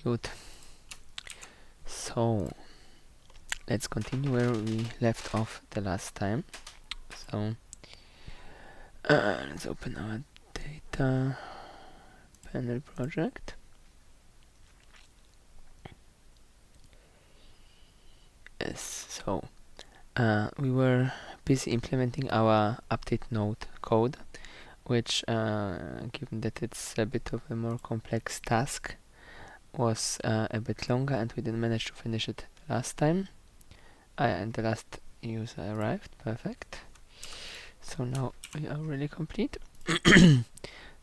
Good. So let's continue where we left off the last time. So let's open our data panel project. Yes, so we were busy implementing our update node code, which given that it's a bit of a more complex task, was a bit longer, and we didn't manage to finish it last time. And the last user arrived. Perfect. So now we are really complete.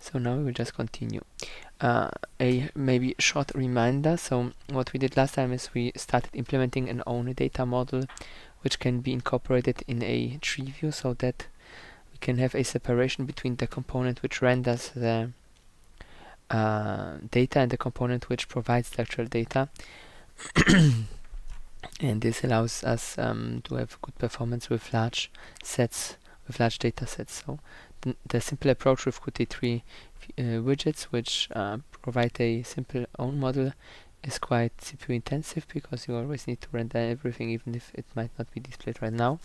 So now we will just continue. A maybe short reminder. So what we did last time is we started implementing an own data model, which can be incorporated in a tree view, so that we can have a separation between the component which renders the data and the component which provides the actual data. And this allows us to have good performance with large sets, with large data sets. So the simple approach with Qt3 widgets, which provide a simple own model, is quite CPU intensive, because you always need to render everything, even if it might not be displayed right now.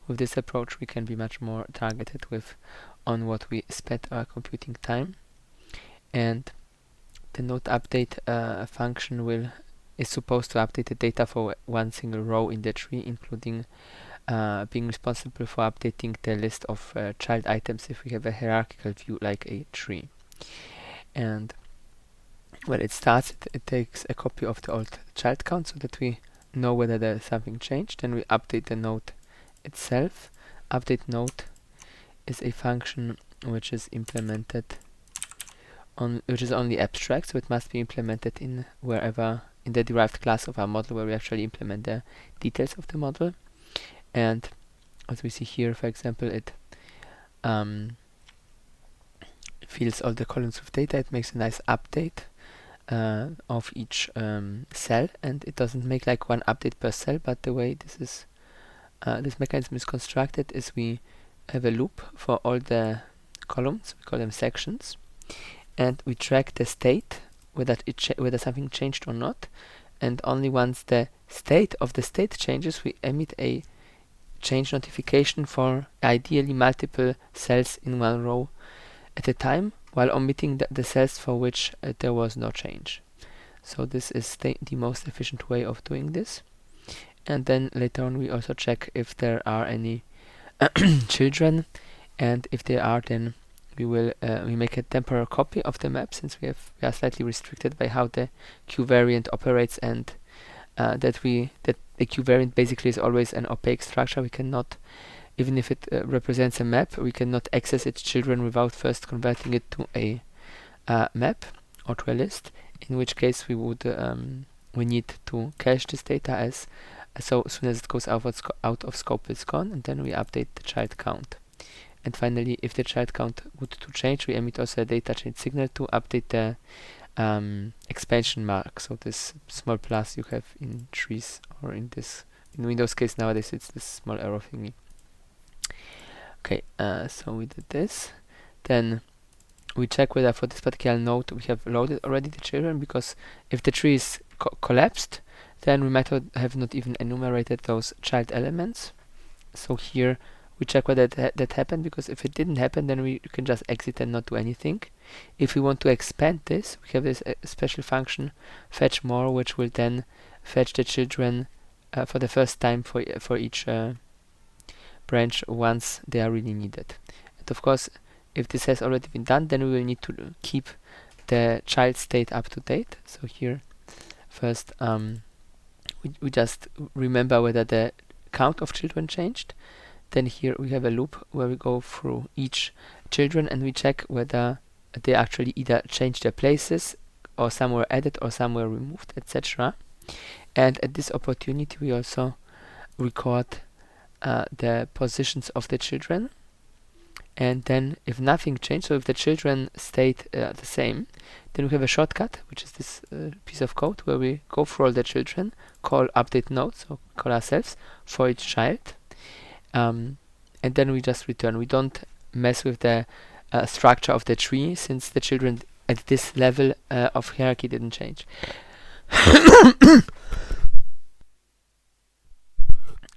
With this approach, we can be much more targeted on what we spend our computing time. And the node update function is supposed to update the data for one single row in the tree, including being responsible for updating the list of child items if we have a hierarchical view like a tree. And when it starts, it takes a copy of the old child count, so that we know whether there's something changed. Then we update the node itself. Update node is a function which is implemented which is only abstract, so it must be implemented in the derived class of our model, where we actually implement the details of the model. And as we see here, for example, it fills all the columns with data. It makes a nice update of each cell, and it doesn't make like one update per cell, but the way this mechanism is constructed is we have a loop for all the columns. We call them sections, and we track the state, whether something changed or not. And only once the state of the state changes, we emit a change notification for ideally multiple cells in one row at a time, while omitting the cells for which there was no change. So this is the most efficient way of doing this. And then later on we also check if there are any children, and if there are, then we make a temporary copy of the map, since we are slightly restricted by how the Q-variant operates, and that the Q-variant basically is always an opaque structure. We cannot, even if it represents a map, we cannot access its children without first converting it to a map or to a list, in which case we need to cache this data as soon as it goes out of scope, it's gone, and then we update the child count. And finally, if the child count would to change, we emit also a data change signal to update the expansion mark. So this small plus you have in trees, or in Windows case nowadays, it's this small arrow thingy. Okay, so we did this. Then we check whether for this particular node we have loaded already the children, because if the tree is collapsed, then we might have not even enumerated those child elements. So here we check whether that happened, because if it didn't happen, then we can just exit and not do anything. If we want to expand this, we have this special function, fetch more, which will then fetch the children for the first time for each branch once they are really needed. And of course, if this has already been done, then we will need to keep the child state up to date. So here first we just remember whether the count of children changed. Then here we have a loop where we go through each children, and we check whether they actually either changed their places, or some were added, or some were removed, etc. And at this opportunity we also record the positions of the children. And then if nothing changed, so if the children stayed the same, then we have a shortcut, which is this piece of code where we go through all the children, call update node, so call ourselves for each child, and then we just return. We don't mess with the structure of the tree, since the children at this level of hierarchy didn't change.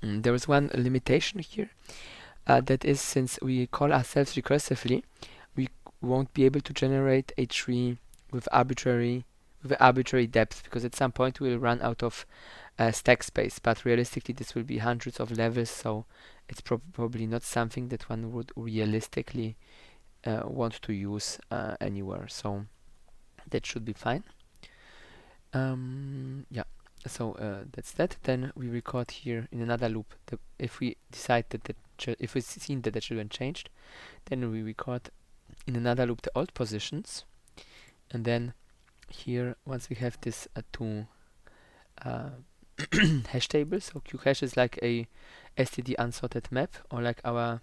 There is one limitation here, that is, since we call ourselves recursively, we won't be able to generate a tree with arbitrary depth, because at some point we'll run out of stack space. But realistically, this will be hundreds of levels, so it's probably not something that one would realistically want to use anywhere. So that should be fine. Yeah. So that's that. Then we record here in another loop. If we decide that if we've seen that the children changed, then we record in another loop the old positions, and then here, once we have this two hash tables, so QHash is like a std unsorted map, or like our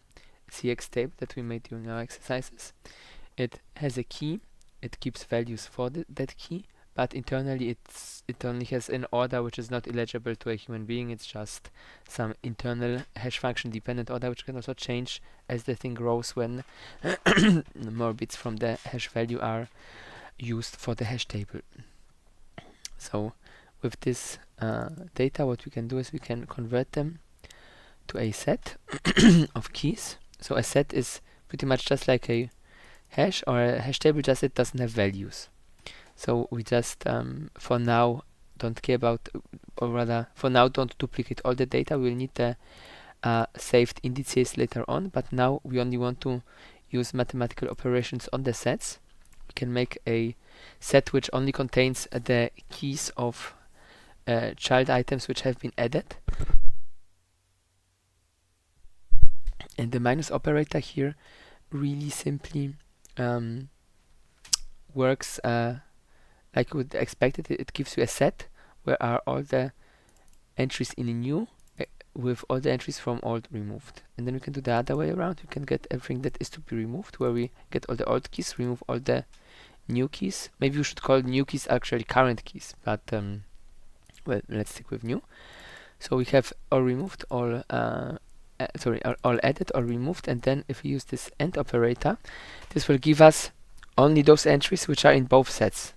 CX table that we made during our exercises. It has a key. It keeps values for that key, but internally it only has an order which is not illegible to a human being. It's just some internal hash function dependent order, which can also change as the thing grows when more bits from the hash value are used for the hash table. So with this data, what we can do is we can convert them to a set of keys. So a set is pretty much just like a hash or a hash table, just it doesn't have values. So we just for now don't care about, or rather for now don't duplicate all the data. We'll need the saved indices later on, but now we only want to use mathematical operations on the sets. We can make a set which only contains the keys of child items which have been added. And the minus operator here really simply works like you would expect it. It gives you a set where are all the entries in a new with all the entries from old removed. And then we can do the other way around. We can get everything that is to be removed, where we get all the old keys, remove all the new keys. Maybe we should call new keys actually current keys, but well, let's stick with new. So we have all removed, all all added, all removed, and then if we use this AND operator, this will give us only those entries which are in both sets.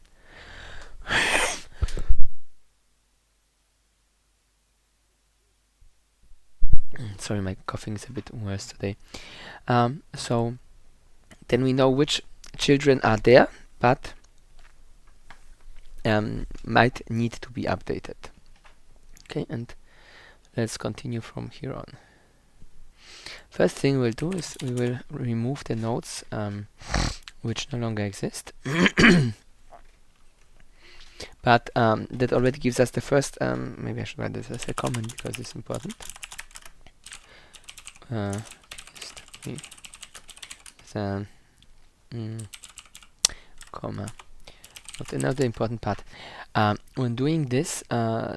Sorry, my coughing is a bit worse today. So then we know which children are there, but might need to be updated. Okay, and let's continue from here on. First thing we'll do is we will remove the nodes which no longer exist. But that already gives us the first, maybe I should write this as a comment because it's important. Comma. Not another important part. When doing this,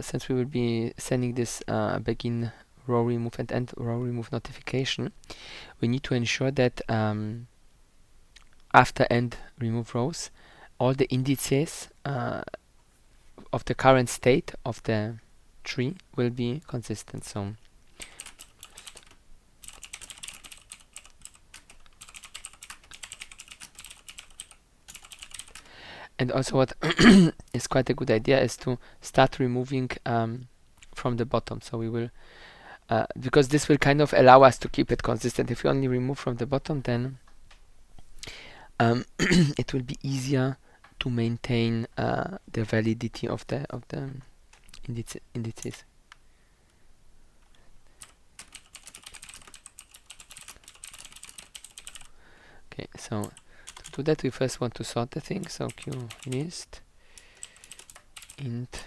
since we will be sending this begin row remove and end row remove notification, we need to ensure that after end remove rows, all the indices of the current state of the tree will be consistent. So and also what is quite a good idea is to start removing from the bottom. So we will because this will kind of allow us to keep it consistent. If you only remove from the bottom, then it will be easier to maintain the validity of the indices. Okay, so to do that, we first want to sort the thing. So q list int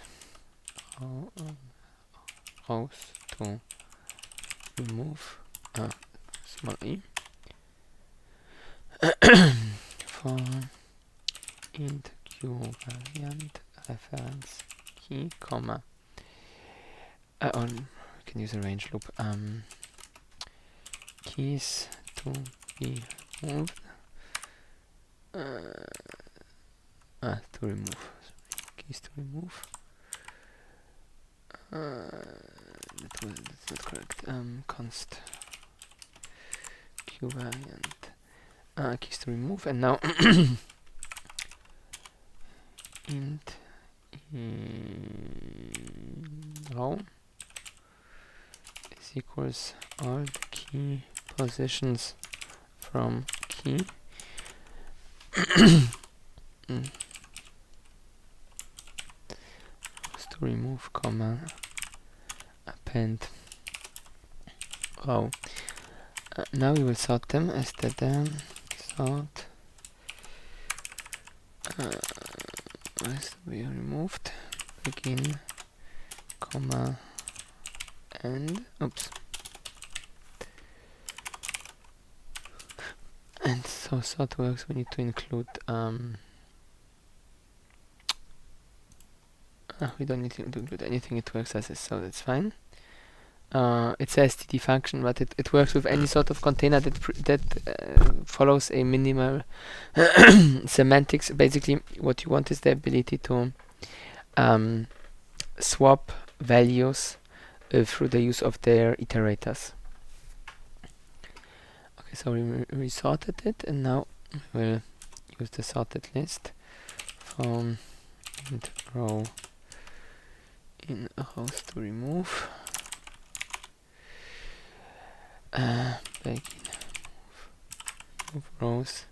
rows to remove small e for int q variant reference key, comma we can use a range loop, keys to be removed to remove, sorry, keys to remove, that's not correct, const q variant keys to remove, and now int row is equals all the key positions from key mm, to remove comma append row. Now we will sort them as the sort has to be removed, begin comma end, oops, and so sort works. We need to include we don't need to include anything, it works as is, so that's fine. It's a std function, but it works with any sort of container that follows a minimal semantics. Basically, what you want is the ability to swap values through the use of their iterators. Okay, so we sorted it, and now we'll use the sorted list from int row in rows to remove. Begin move rows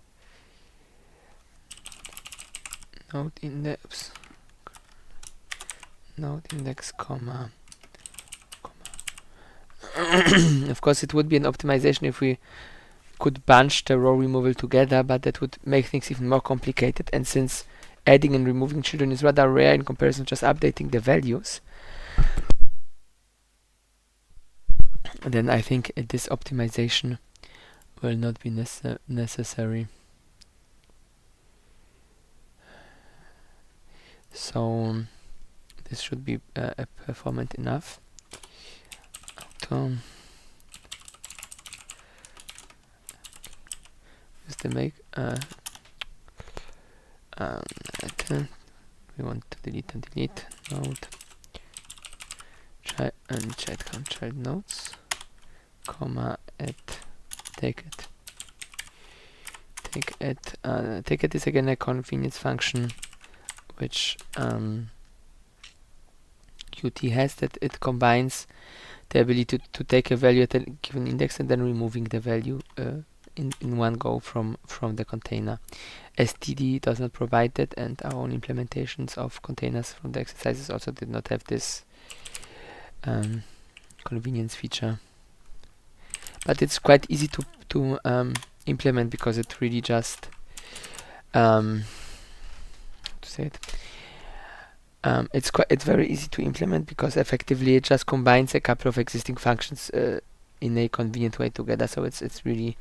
node index comma. Of course, it would be an optimization if we could bunch the row removal together, but that would make things even more complicated. And since adding and removing children is rather rare in comparison to just updating the values, then I think this optimization will not be necessary. So this should be performant enough. Just to make we want to delete and delete node child and child count child nodes comma at take it is again a convenience function which Qt has, that it combines the ability to take a value at a given index and then removing the value in one go from the container. STD does not provide that, and our own implementations of containers from the exercises also did not have this convenience feature. But it's quite easy to implement, because it really just it's very easy to implement, because effectively it just combines a couple of existing functions in a convenient way together. So it's really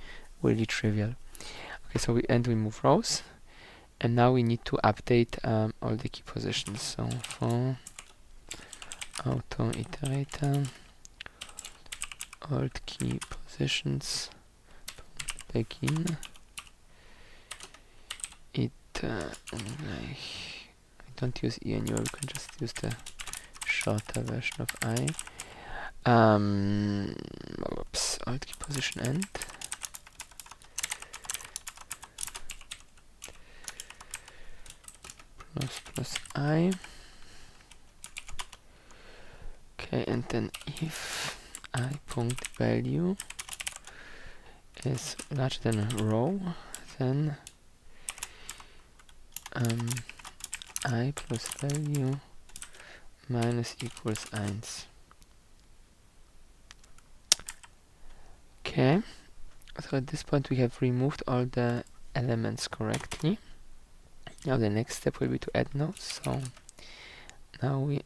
trivial. Okay, so we move rows, and now we need to update all the key positions. So for auto iterator alt key positions begin it don't use E anymore, we can just use the shorter version of I. Oops, alt key position end. Plus I. Okay, and then if I point value is larger than a row, then I plus value minus equals 1. Okay, so at this point we have removed all the elements correctly. Now the next step will be to add nodes. So now we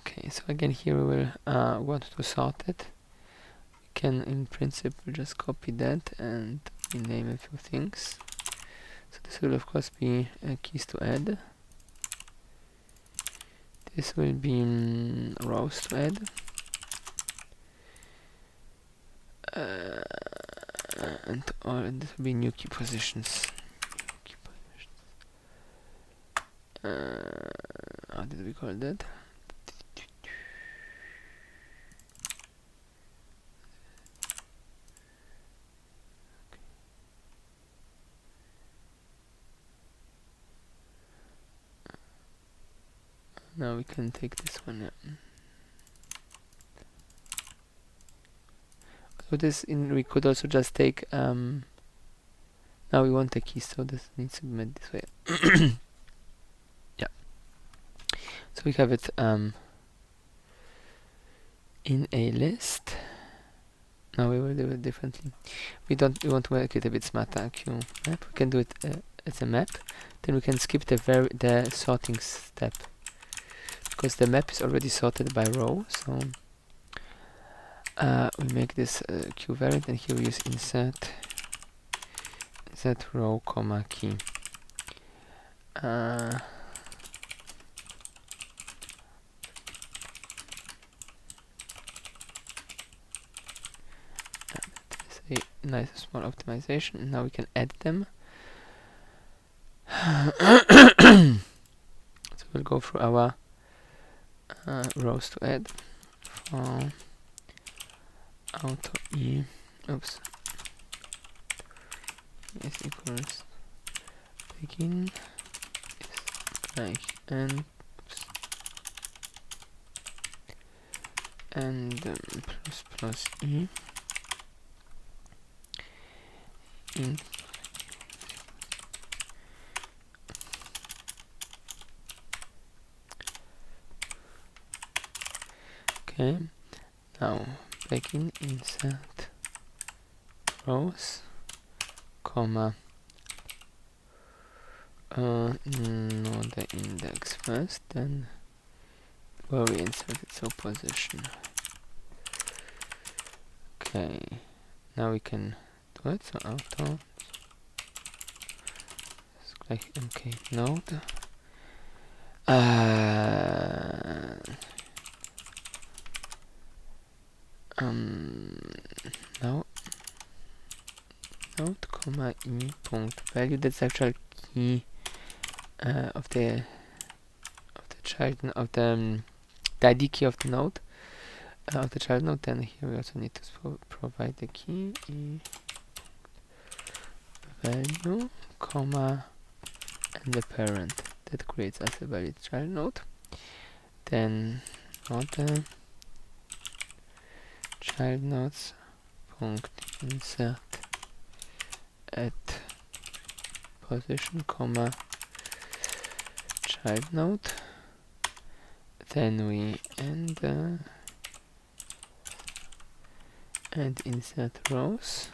okay, so again here we will want to sort it. We can in principle just copy that and rename a few things. So this will of course be keys to add. This will be rows to add. And this will be new key positions. how did we call that? Now we can take this one. Yeah. So this we could also just take. Now we want a key, so this needs to be made this way. Yeah. So we have it in a list. Now we will do it differently. We want to make it a bit smarter. Q map. We can do it as a map. Then we can skip the sorting step, because the map is already sorted by row. So we make this Q variant, and here we use insert row comma key. A nice small optimization. Now we can add them. So we'll go through our rows to add. For auto e, oops, is equals begin is like and oops, and plus e in okay. Now begin insert rows comma no, the index first, then where we inserted, so position. Okay, now we can do it. So auto like mk node. Now node comma e point value. That's the actual key of the child of the ID key of the node of the child node. Then here we also need to provide the key e value comma and the parent that creates as a valid child node. Then other child nodes point insert at position comma child node. Then we and insert rows.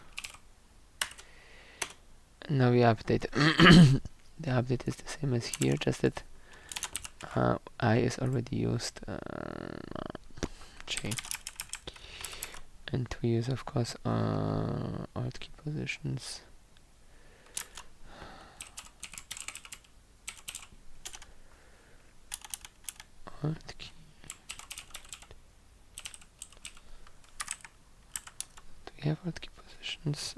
Now we update. The update is the same as here, just that I is already used J, and we use of course alt key positions. Alt key. Do we have alt key positions?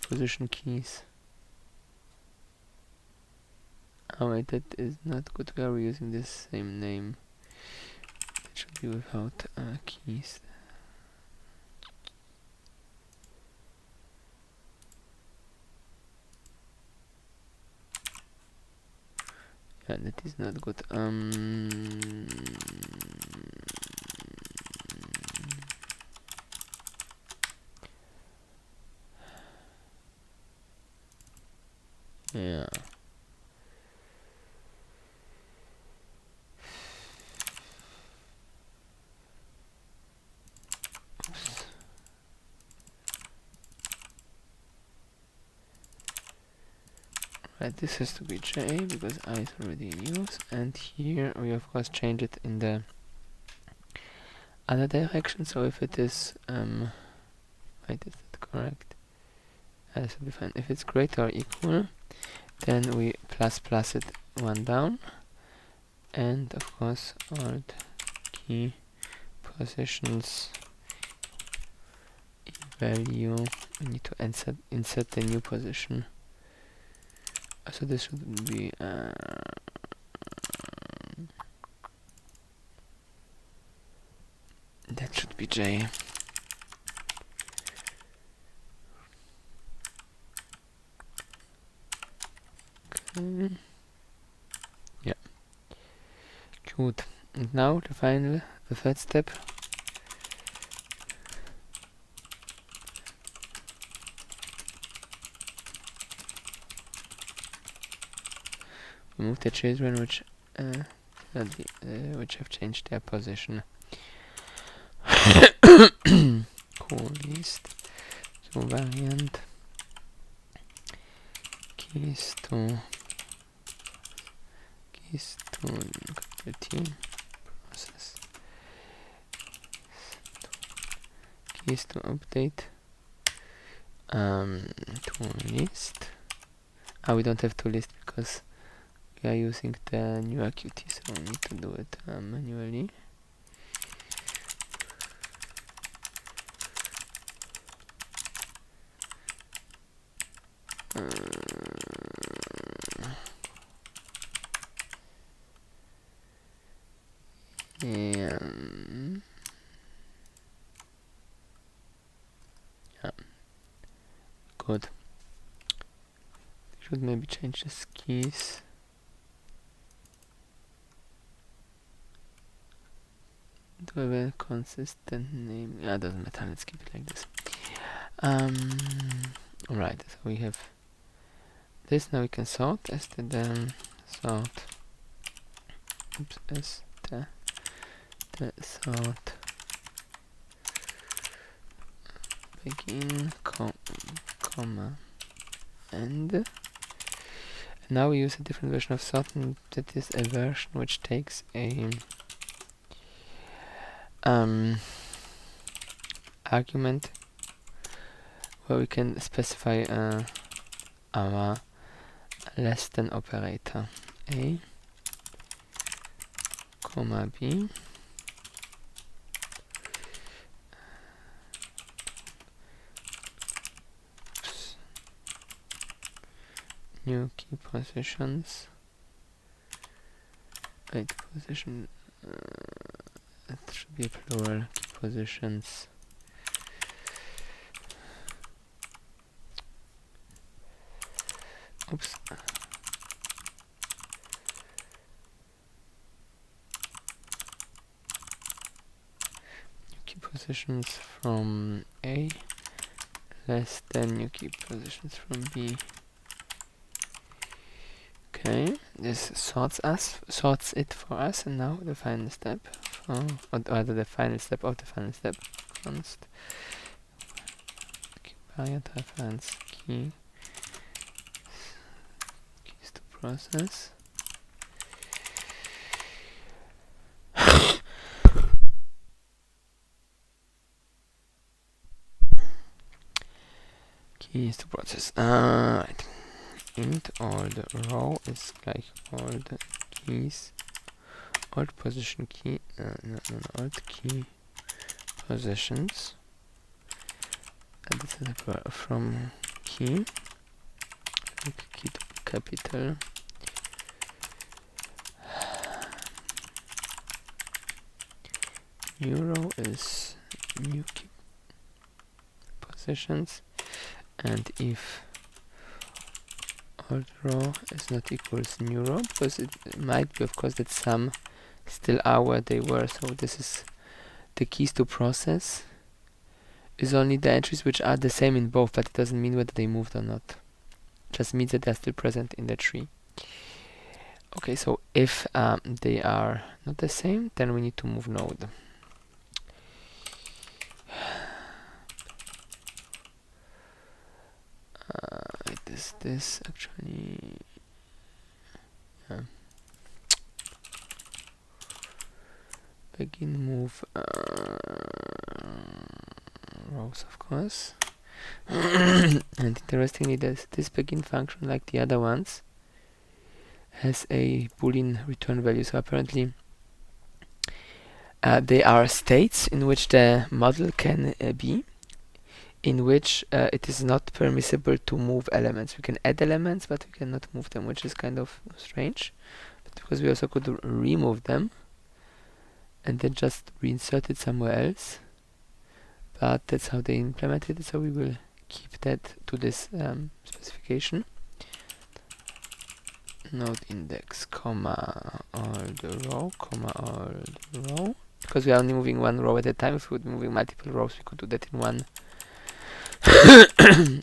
Position keys. Oh wait, that is not good. We are using this same name. It should be without keys. Yeah, that is not good. Yeah. Oops. Right, this has to be J because I is already in use, and here we of course change it in the other direction. So if it is wait, is that correct? This will be fine. If it's greater or equal, then we plus it one down, and of course alt key positions value, we need to insert the new position. So this should be that should be J. Okay. Yeah. Good. And now the third step. Remove the children which have changed their position. Cool list. So variant keys to team process. Keys to update to list. We don't have to list because we are using the new Qt, so we need to do it manually. Yeah. Good. Should maybe change the keys. Do have a consistent name. Yeah, doesn't matter. Let's keep it like this. Alright, so we have this. Now we can sort std sort. Oops, the sort begin comma end. Now we use a different version of sort, and that is a version which takes a argument where we can specify our less than operator a comma b new key positions. Wait, position. It should be a plural. Key positions. Oops. New key positions from A less than new key positions from B. Okay, this sorts it for us, and now the final step, or rather the final step of the final step. Const variant reference keys to process. Keys to process. Right. Int old row is like old keys, old position key, old key positions. And this is from key, key to capital. New row is new key positions, and if old row is not equals new row, because it might be of course that some still are where they were, so this is the keys to process is only the entries which are the same in both, but it doesn't mean whether they moved or not. It just means that they're still present in the tree. Okay, so if they are not the same, then we need to move node. This actually, yeah. Begin move rows, of course. And interestingly, this begin function, like the other ones, has a boolean return value. So apparently they are states in which the model can be. in which it is not permissible to move elements. We can add elements, but we cannot move them, which is kind of strange. But because we also could remove them and then just reinsert it somewhere else. But that's how they implemented it, so we will keep that to this specification. Node index, comma, all the row, comma, all the row. Because we are only moving one row at a time. If we would be moving multiple rows, we could do that in one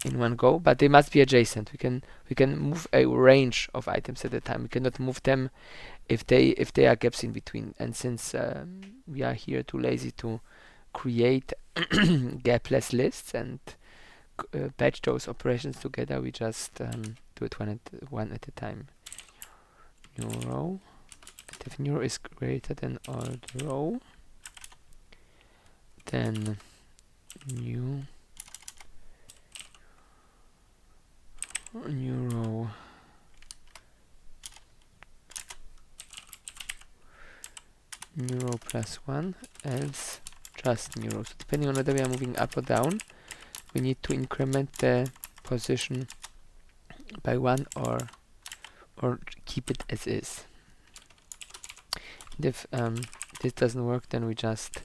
in one go. But they must be adjacent. We can move a range of items at a time. We cannot move them if they are gaps in between. And since we are here too lazy to create gapless lists and batch those operations together, we just do it one at a time. New row. And if new is greater than old row, then new row plus 1, else just new row. So depending on whether we are moving up or down, we need to increment the position by 1 or keep it as is. And if this doesn't work, then we just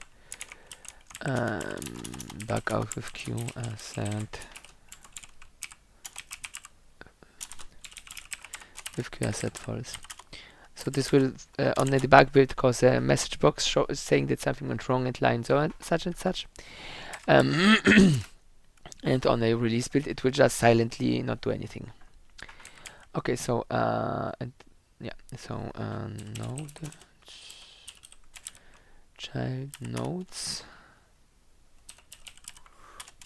bug out with q asset false. So this will on the debug build cause a message box saying that something went wrong at line so such and such. And on a release build it will just silently not do anything. Okay, so node child nodes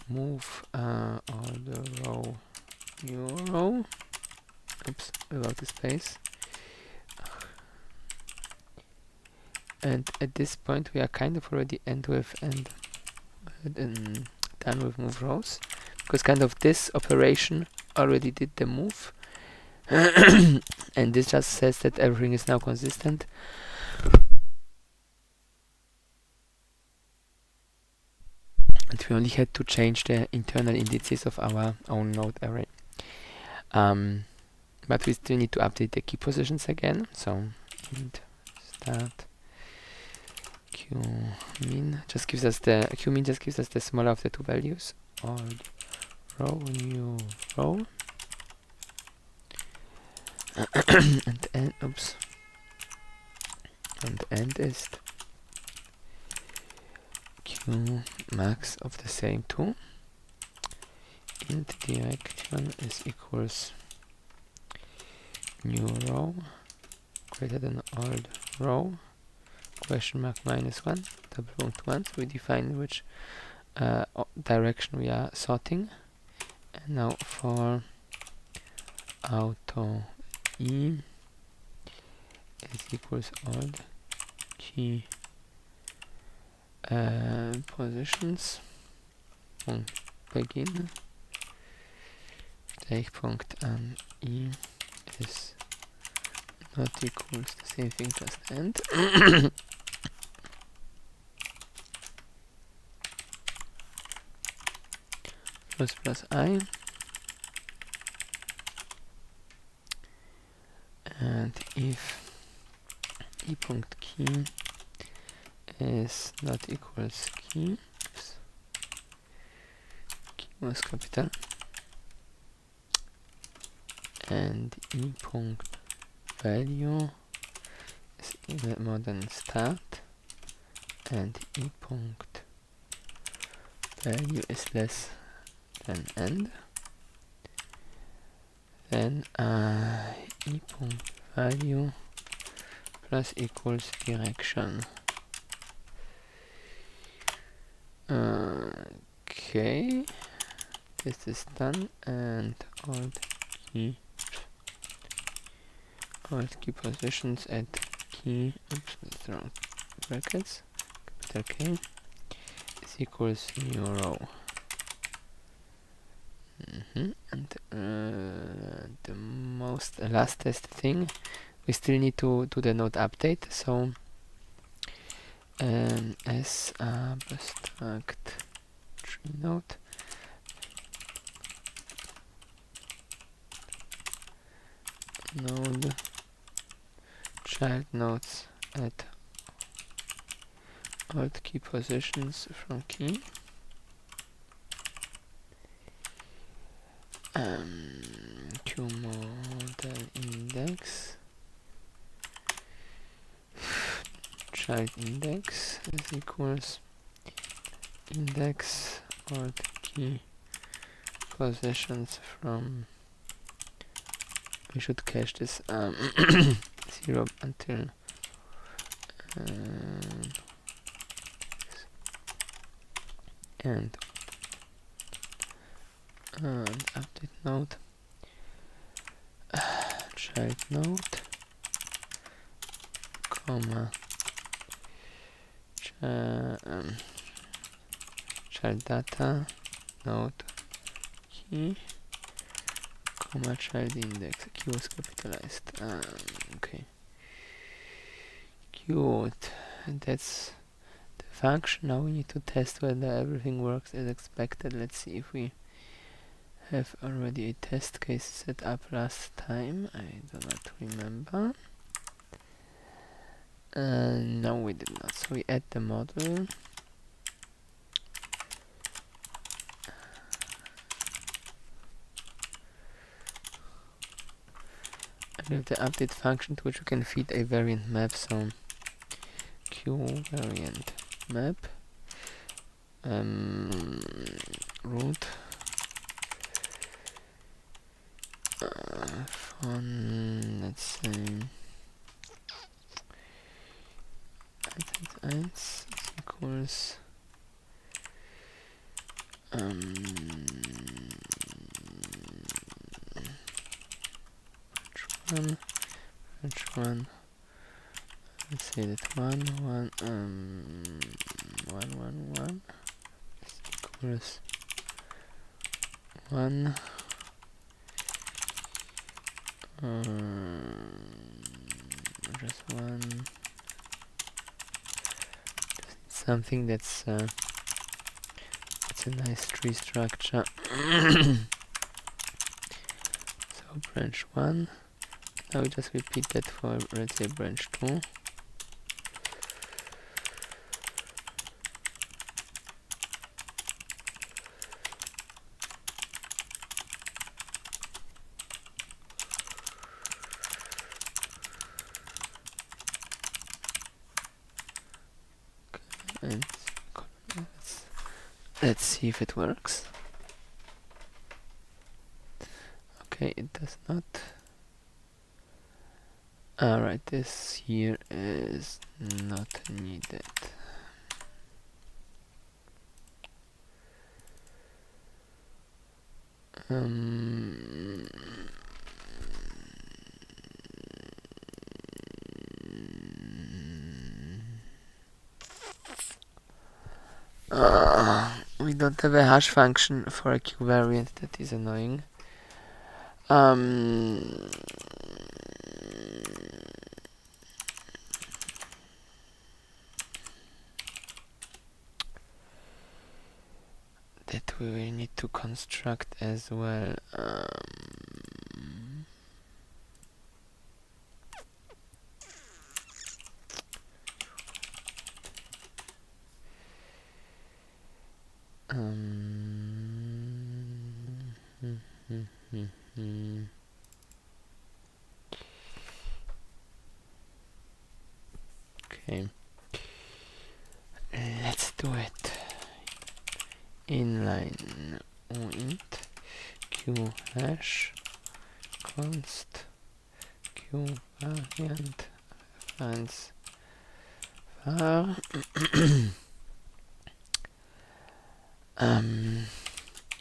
move all the row new row. Oops, without the space. And at this point we are kind of already done with move rows, because kind of this operation already did the move. And this just says that everything is now consistent. And we only had to change the internal indices of our own node array. But we still need to update the key positions again. So int start qmin just gives us the smaller of the two values. Old row, new row. and end is q max of the same two. Int direction is equals new row greater than old row question mark -1 double point 1. So we define which direction we are sorting. And now for auto e is equals old key positions begin Punkt e is not equals the same thing, just end. plus I, and if e.key is not equals key, key was capital, and e.value is more than start, and e.value is less than end, then e.value plus equals direction. Okay, this is done, and alt key positions at key, oops, that's the wrong brackets, capital K is equals new row. And the lastest thing, we still need to do the node update. So as abstract tree node node child nodes at alt key positions from key. Q model index child index is equals index alt key positions from, we should cache this 0 until and update node child node comma child data node key comma child index. Q is capitalized. Okay, cute. And that's the function. Now we need to test whether everything works as expected. Let's see if we have already a test case set up last time. I do not remember. No, we did not. So we add the model. And we have the update function to which we can feed a variant map. So q variant map root von, let's say 1 is equals which one, let's say that 1 is equals 1 just 1, something that's it's a nice tree structure. So branch 1, now we just repeat that for, let's say, branch 2. And let's see if it works. Okay, it does not. Alright, this here is not needed. We don't have a hash function for a Q variant. That is annoying. That we will need to construct as well. Okay, let's do it. Inline int q hash const q variant finds var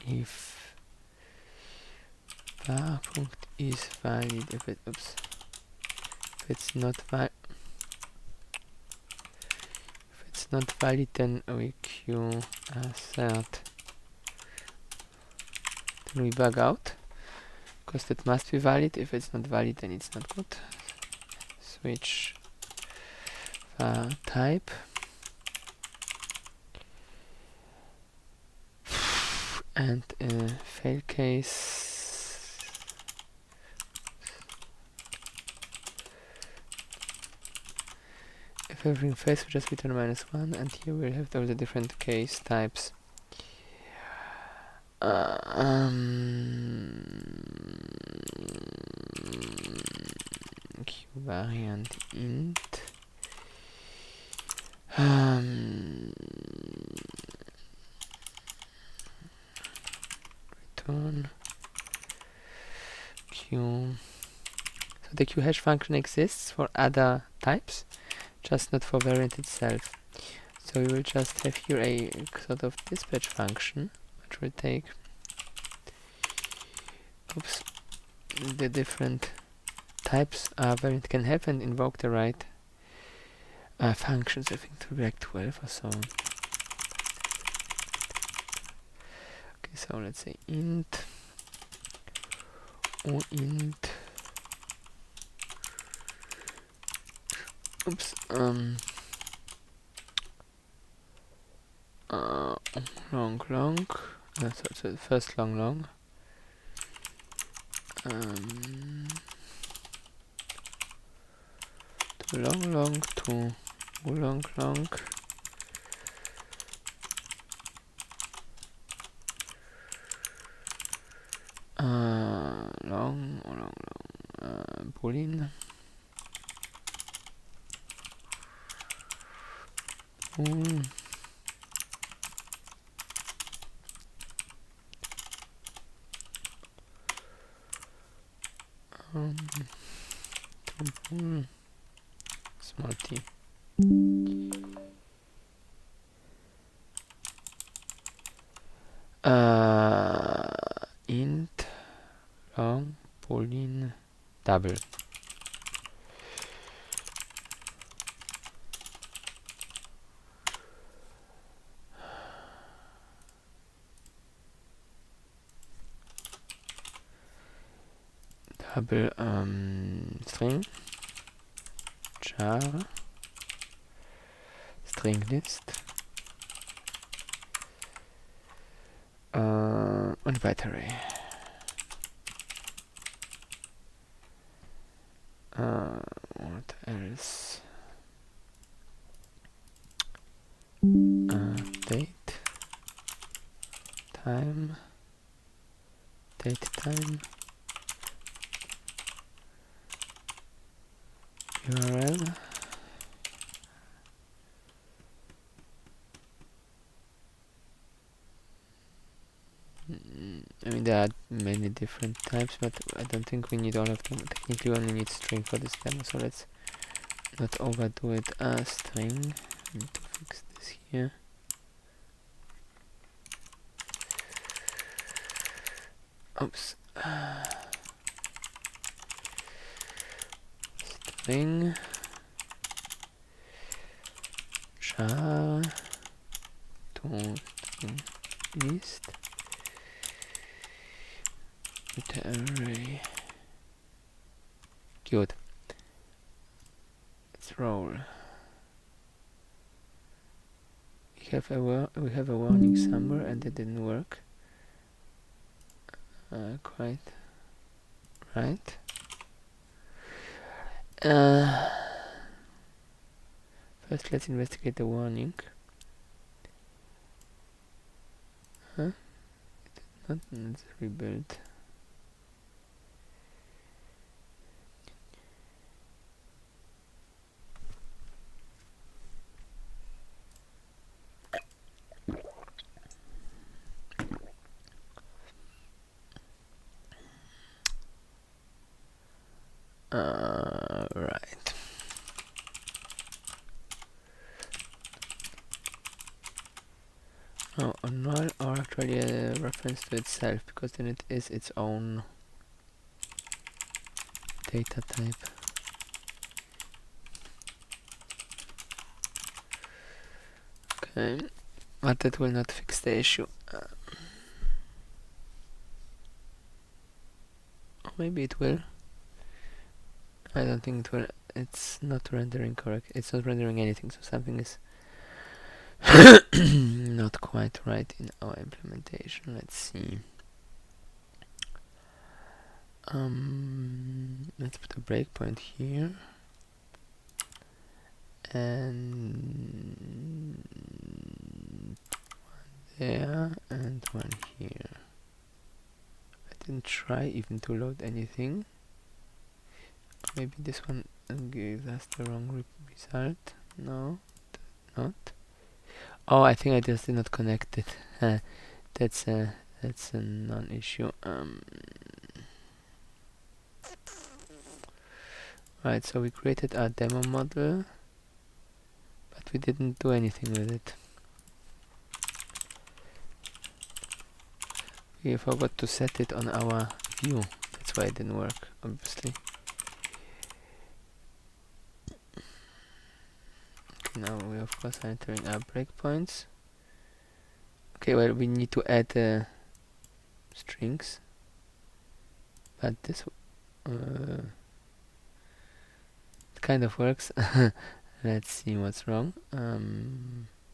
if var.is valid, if it's not valid, then we q assert, then we bug out because that must be valid. If it's not valid, then it's not good. Switch var type and fail case If everything fails, we just return -1, and here we'll have all the different case types. Q variant int. Return Q. So the QHash function exists for other types, just not for variant itself. So we will just have here a sort of dispatch function, which will take the different types a variant can have and invoke the right functions. I think to be like 12 or so. Okay, so let's say int or int. Long. So the first long. To long to long. Long. Boolean. Small t. Int long boolean double. Double string char string list und weitere. What else? Date time URL I mean, there are many different types, but I don't think we need all of them. Technically, we only need string for this demo, so let's not overdo it. String. I need to fix this here. Oops. String. Char. To string list. With array. Good. Let's roll. We have a warning somewhere, and it didn't work. Quite right. First, let's investigate the warning. Huh? Let's rebuild. Right. Oh, a null, or actually a reference to itself, because then it is its own data type. Okay, but that will not fix the issue. Maybe it will. I don't think it will. It's not rendering correct. It's not rendering anything, so something is not quite right in our implementation. Let's see. Let's put a breakpoint here, and there and one here. I didn't try even to load anything. Maybe this one gives us the wrong result. No, not. Oh, I think I just did not connect it. That's a non-issue. Right, so we created our demo model, but we didn't do anything with it. We forgot to set it on our view. That's why it didn't work, obviously. Okay, now we of course are entering our breakpoints. Okay, well, we need to add strings, but this it kind of works. Let's see what's wrong.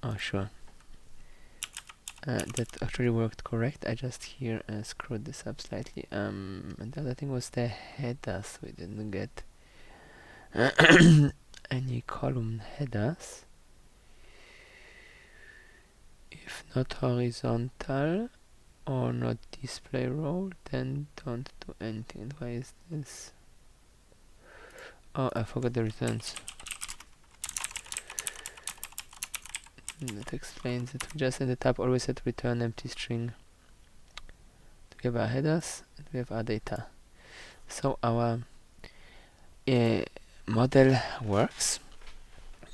Oh, sure. That actually worked correct. I just here screwed this up slightly. And the other thing was the headers. We didn't get any column headers. If not horizontal or not display row, then don't do anything. And why is this? Oh, I forgot the returns. That explains it. We just in the tab always set return empty string. We have our headers and we have our data. So our model works.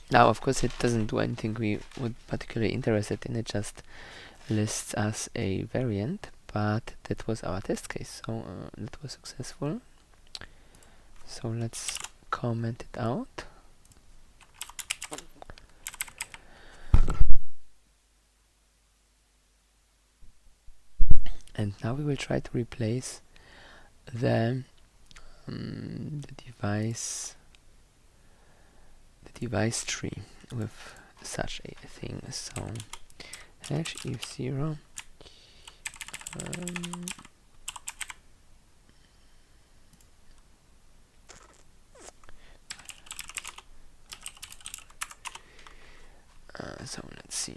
Now, of course, it doesn't do anything we would particularly interested in. It just lists us a variant, but that was our test case. So that was successful. So let's comment it out. And now we will try to replace the device tree with such a thing. So hash if 0 so let's see.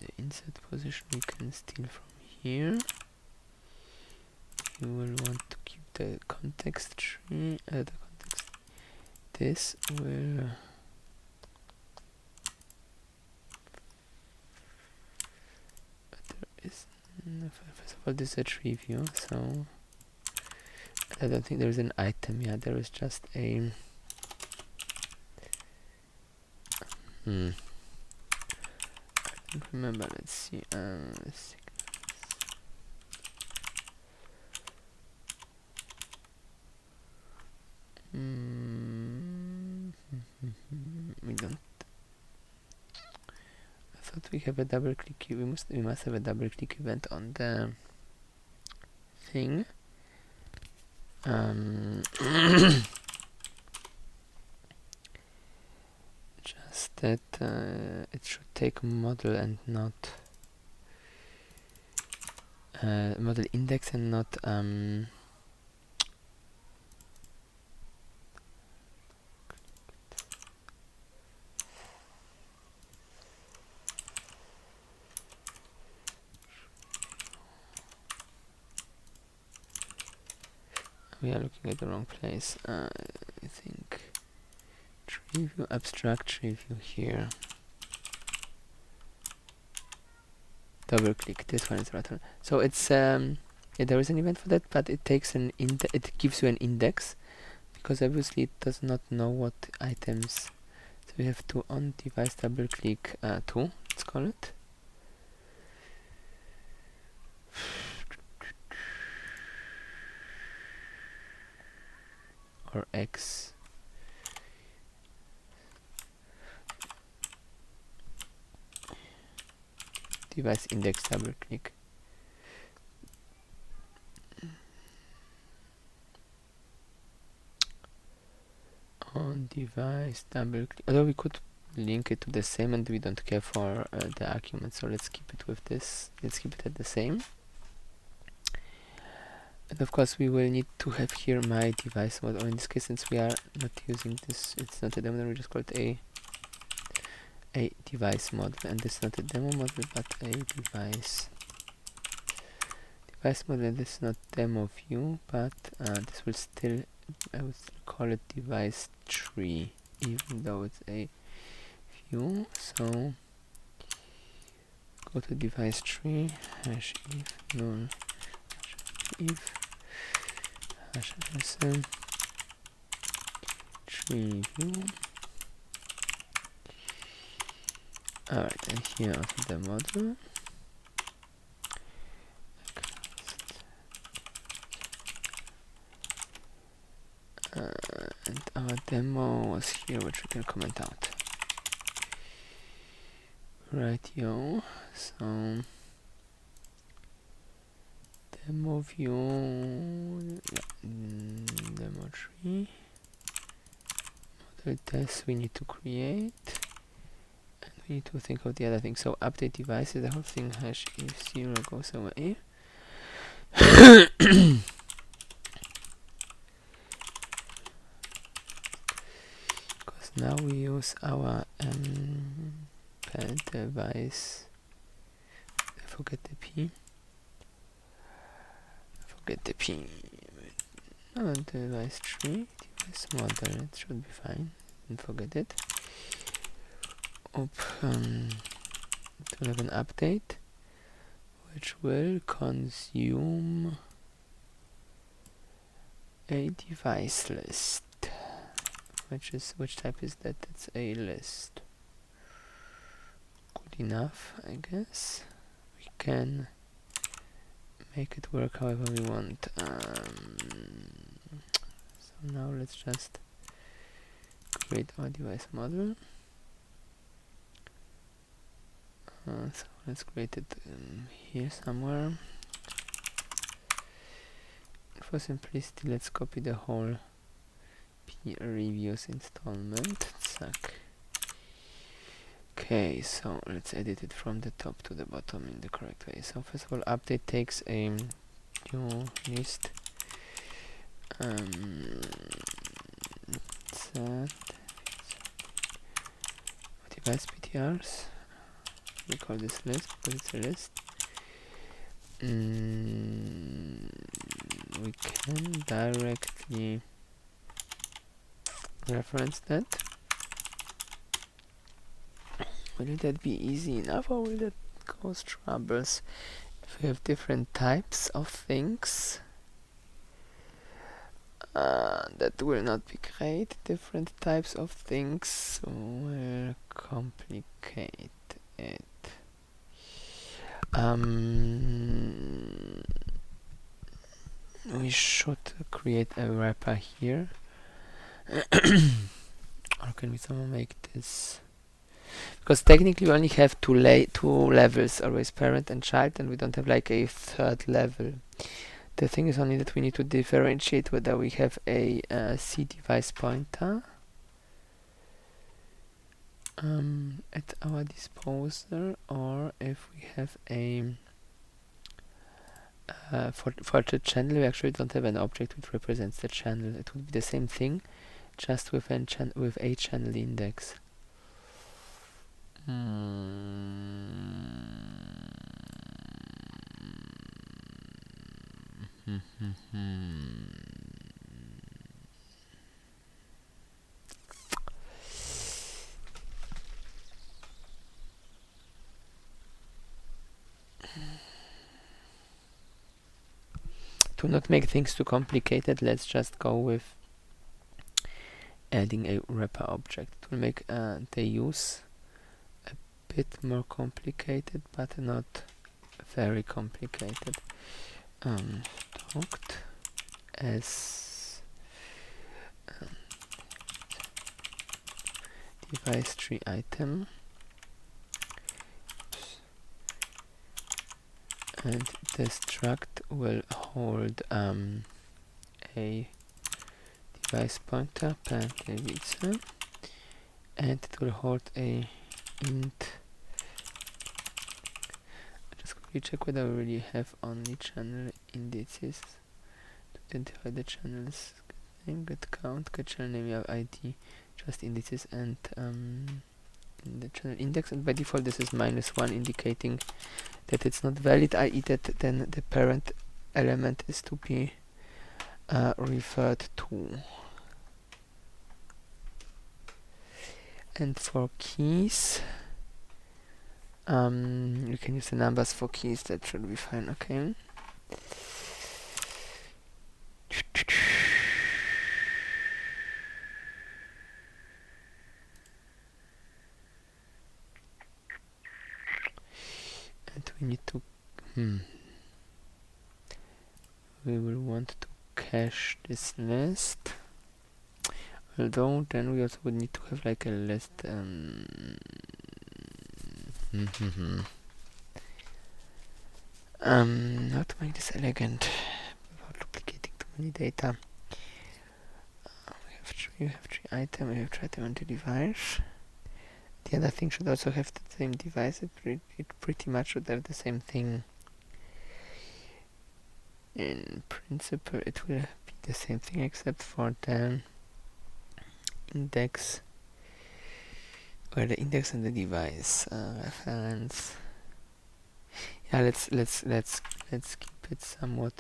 The insert position we can steal from here. You will want to keep the context tree. The context. This will. But there is. First of all, this is a tree view, so I don't think there is an item. Yeah, there is just a. I don't remember. Let's see. We don't. I thought we have a double click. We must have a double click event on the thing. Just that it should take model and not model index and not we are looking at the wrong place. I think tree view, abstract tree view here. Double click. This one is right on. So it's yeah, there is an event for that, but it takes an it gives you an index because obviously it does not know what items. So we have to on device double click 2. Let's call it. Or X. Device index double click. On device double click. Although we could link it to the same, and we don't care for the argument, so let's keep it with this. Let's keep it at the same. And of course we will need to have here my device model. In this case, since we are not using this, it's not a demo, then we just call it a device model, and this is not a demo model but a device model. And this is not demo view, but this will still, I would still call it device tree, even though it's a view. So go to device tree, hash if null, if hash sm tree view. Alright, and here also the model. And our demo was here, which we can comment out. Right, yo. So demo view, yeah, demo tree, model test we need to create, and we need to think of the other thing. So update devices, the whole thing hash if 0 goes away. Because now we use our device. Forget the P. Oh, device tree, device model, it should be fine. Don't forget it. To have an update which will consume a device list. Which type is that? It's a list. Good enough, I guess. We can make it work however we want. So now let's just create our device model. So let's create it here somewhere. For simplicity, let's copy the whole P reviews installment. Suck. Okay, so let's edit it from the top to the bottom in the correct way. So first of all, update takes a new list. Set device PTRs. We call this list because it's a list. We can directly reference that. Will that be easy enough, or will that cause troubles? If we have different types of things, that will not be great. Different types of things will complicate it. We should create a wrapper here. Or can we somehow make this? Because technically we only have two levels, always parent and child, and we don't have like a third level. The thing is only that we need to differentiate whether we have a C device pointer at our disposer, or if we have a for the channel we actually don't have an object which represents the channel. It would be the same thing, just with a channel index. To not make things too complicated, let's just go with adding a wrapper object. It will make the use a bit more complicated, but not very complicated. Talked as device tree item, and the struct will hold a device pointer parent Lewice, and it will hold a int. Just quickly check whether we really have only channel indices to identify the channels. Get name, get count, get channel name, you have ID, just indices, and in the channel index, and by default this is -1, indicating that it's not valid, i.e. that then the parent element is to be referred to. And for keys, you can use the numbers for keys, that should be fine, okay. And we need to, we will want to cache this list, although then we also would need to have like a list, how to make this elegant without duplicating too many data. We have tree item, we have tree item on the device. The other thing should also have the same device, it pretty much should have the same thing. In principle it will be the same thing except for the index, or the index and the device reference. Yeah, let's keep it somehow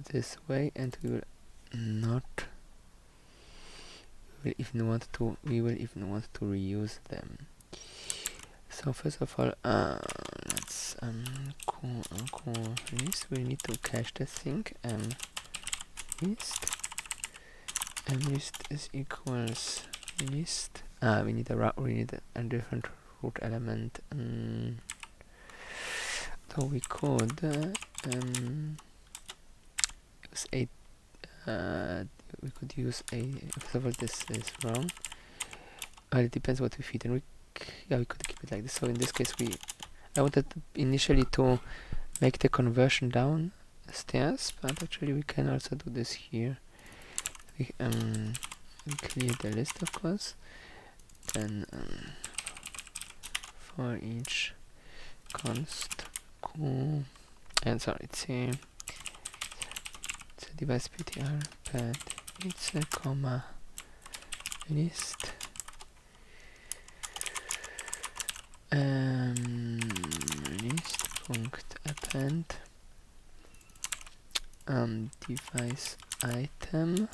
this way, and we will not, we will even want to reuse them. So first of all, let's list. We need to cache the thing. List is equals list. We need a different root element. So we could use a. We could use a. First of all, this is wrong. Well, it depends what we feed, and we could keep it like this. So in this case, I wanted initially to make the conversion downstairs, but actually we can also do this here. We clear the list, of course. Then for each const and sorry, it's a device ptr pad. It's a comma list. List.append device item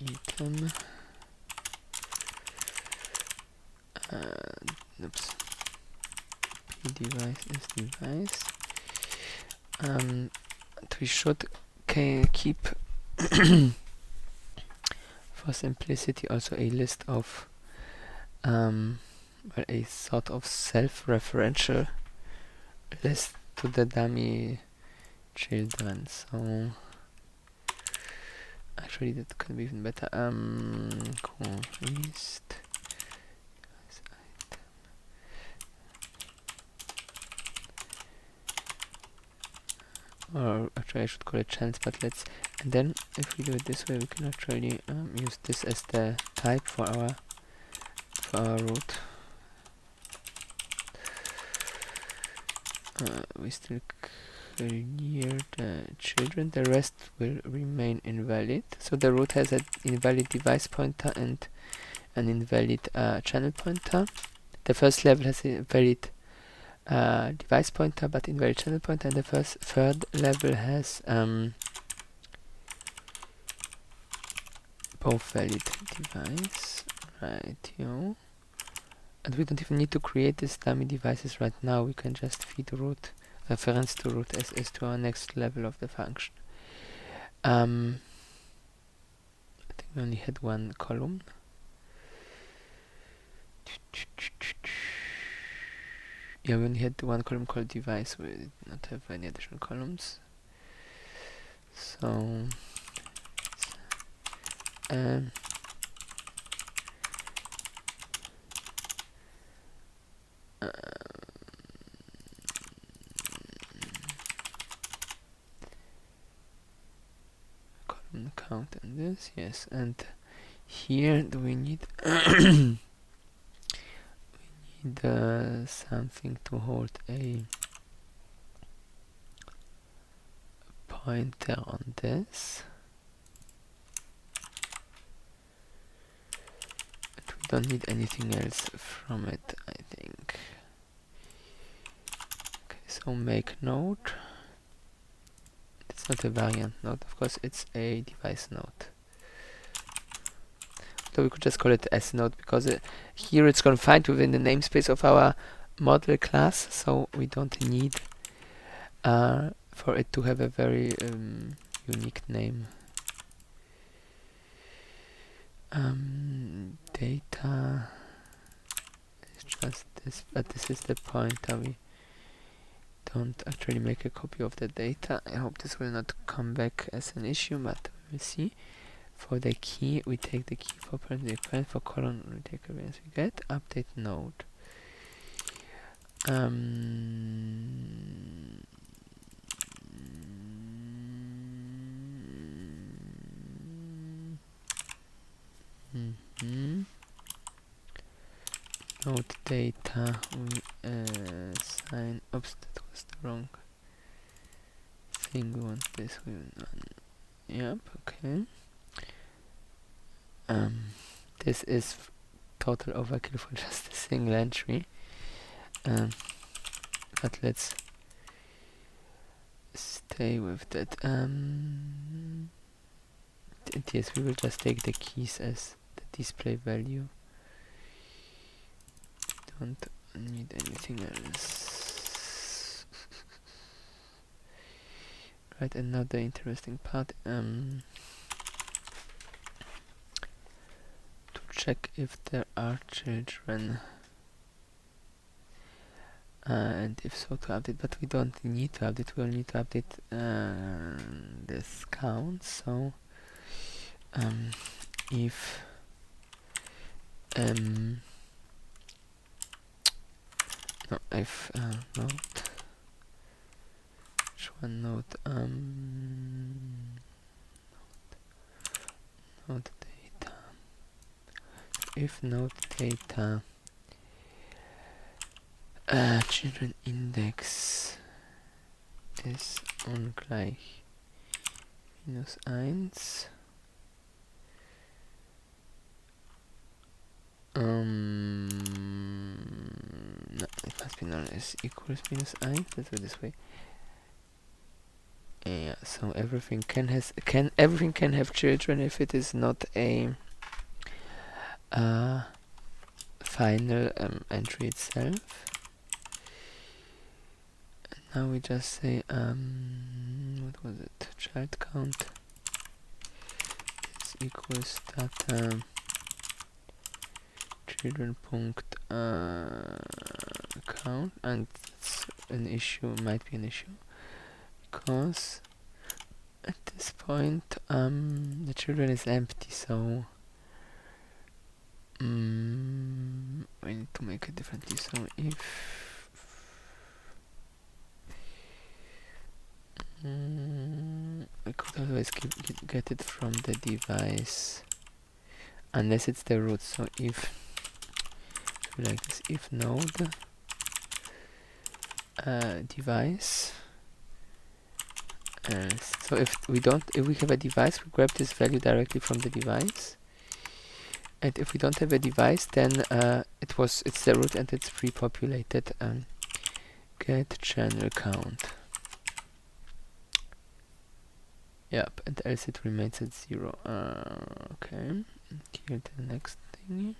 item oops, p device is device. We should keep for simplicity also a list of well, a sort of self-referential list to the dummy children. So actually that could be even better. Cool. List item. Or actually I should call it chance, but let's, and then if we do it this way, we can actually use this as the type for our root. We still clear the children, the rest will remain invalid. So the root has an invalid device pointer and an invalid channel pointer. The first level has a valid device pointer but invalid channel pointer, and the third level has both valid device. Right, yo. And we don't even need to create these dummy devices right now. We can just feed root reference to root as to our next level of the function. I think we only had one column. Yeah, we only had one column called device. We did not have any additional columns. So children count and this, yes, and here do we need we need something to hold a pointer on this. But we don't need anything else from it, I think. Okay, so make node. It's not a variant node, of course, it's a device node. So we could just call it S node because here it's confined within the namespace of our model class, so we don't need for it to have a very unique name. Data is just this, but this is the pointer. We don't actually make a copy of the data. I hope this will not come back as an issue, but we'll see. For the key, we take the key for parent requirement. For colon, we take a variance we get. Update node. Node data. We assign. Oops, that was the wrong thing. We want this. We want. Yep. Okay. This is total overkill for just a single entry, but let's stay with that. Yes, we will just take the keys as the display value. Don't need anything else. Right, another interesting part. Check if there are children, and if so to update, but we don't need to update, we only need to update this count. So if no, if node, which one node, node data, if node data children index ist ungleich -1, no, it must be known as equals -1. Let's do it this way. Yeah, so everything can have children if it is not a final entry itself. And now we just say what was it? Child count is equals data children punct count, and it's an issue, might be an issue because at this point the children is empty, so we need to make it differently. So if we could always get it from the device unless it's the root. So if like this, if node device, so if we have a device, we grab this value directly from the device, and if we don't have a device, then it's the root and it's pre-populated. Get channel count. Yep, and else it remains at 0. Okay, here the next thing.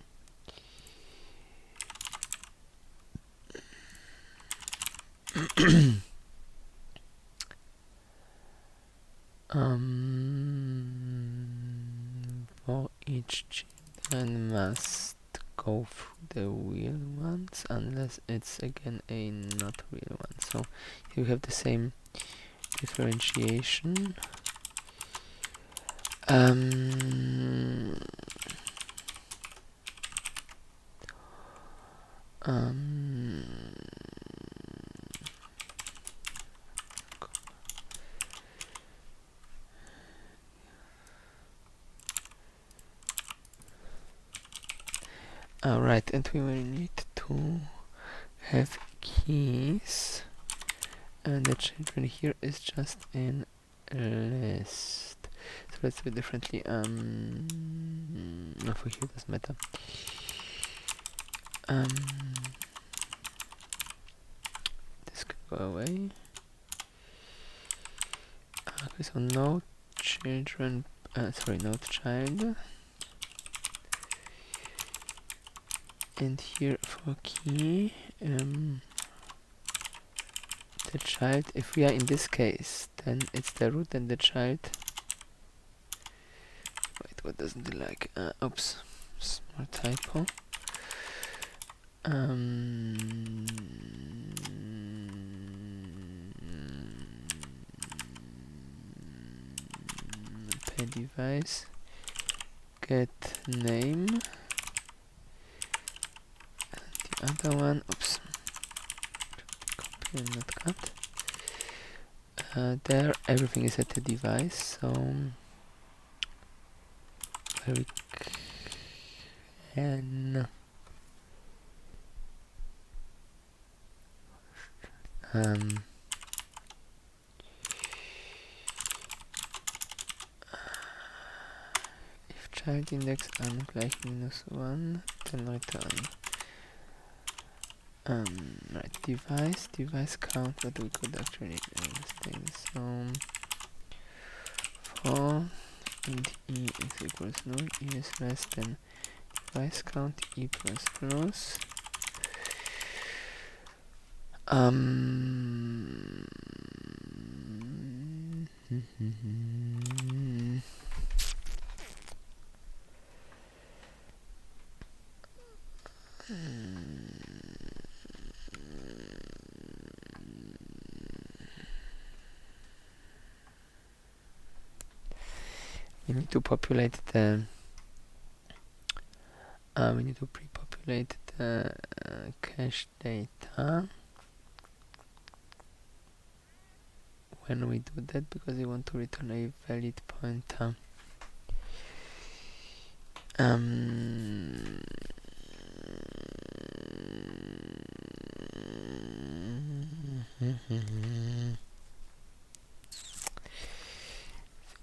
For each children must go through the real ones unless it's again a not real one. So here we have the same differentiation. Alright, and we will need to have keys, and the children here is just in list. So let's do it differently. No, for here doesn't matter. This can go away. Okay, so no children, sorry, no child. And here for key, the child, if we are in this case, then it's the root and the child. Wait, what doesn't it like? Oops, small typo. Pay device, get name. The other one, oops, copy and not cut. There, everything is at the device, so where we can if child index ungleich -1, then return. Right, device count, what we could actually stay so for and e is equals null, e is less than device count, e plus plus. We need to populate the we need to pre-populate the cache data when we do that, because we want to return a valid pointer.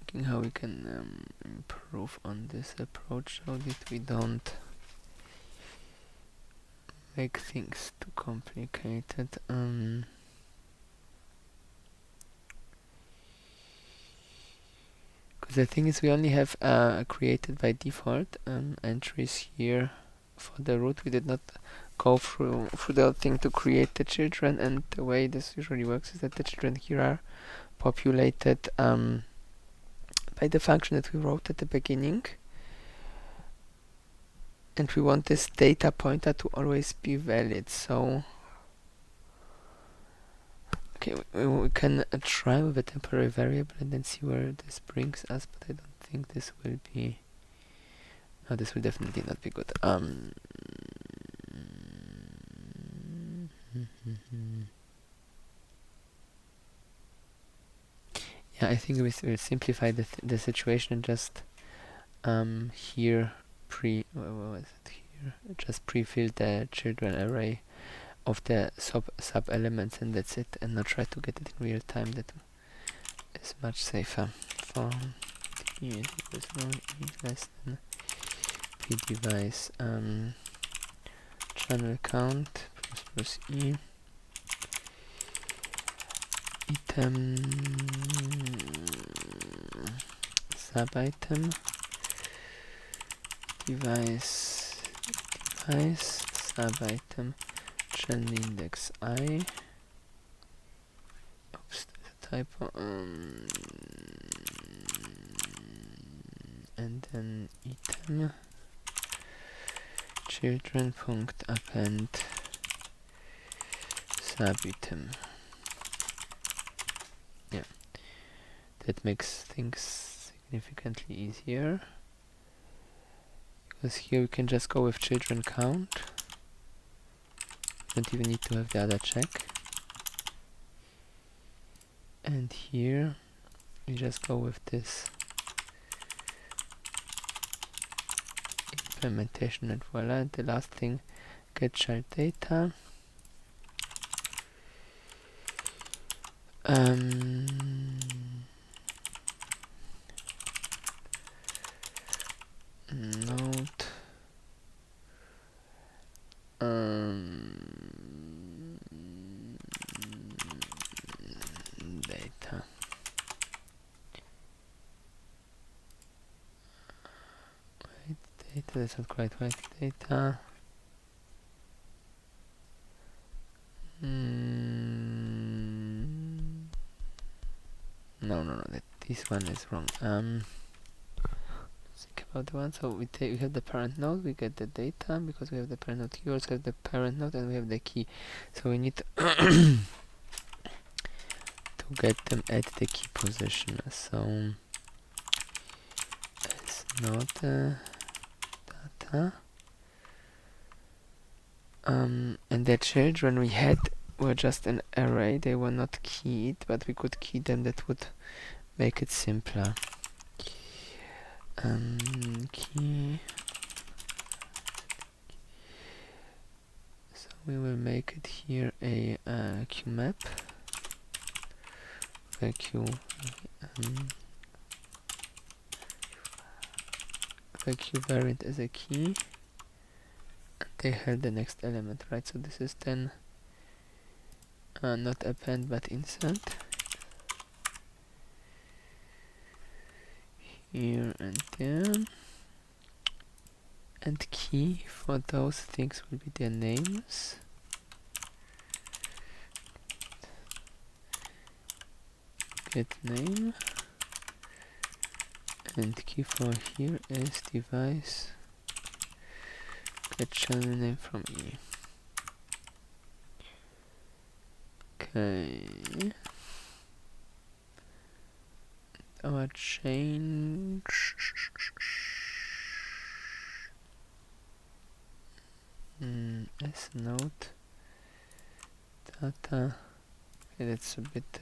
Thinking how we can improve on this approach so that we don't make things too complicated. Because the thing is, we only have created by default entries here for the root. We did not go through the whole thing to create the children, and the way this usually works is that the children here are populated by the function that we wrote at the beginning, and we want this data pointer to always be valid. So okay, we can try with a temporary variable and then see where this brings us, but I don't think this will be, no, this will definitely not be good. Yeah, I think we will simplify the situation and just here what was it here? Just pre-fill the children array of the sub elements, and that's it, and not try to get it in real time. That is much safer. For t is equals null, e less than p device channel count plus e item sub item device sub item channel index I. Oops, there's a typo. And then item children.append subitem. Yeah, that makes things significantly easier, because here we can just go with children count. Don't even need to have the other check. And here we just go with this implementation, and voila. The last thing, get child data. Node data. Wait, data, that's not quite right. Data. No, this one is wrong. Think about the one. So we have the parent node, we get the data because we have the parent node. You also have the parent node, and we have the key. So we need to get them at the key position. So it's not data. And the children we had were just an array. They were not keyed, but we could key them. That would make it simpler. Key. So we will make it here a Q map. Q variant as a key. They held the next element, right? So this is then not append but insert. Here and there. And key for those things will be their names. Get name. And key for here is device. Get channel name from E. Okay. Our change. S node data. Okay, that's a bit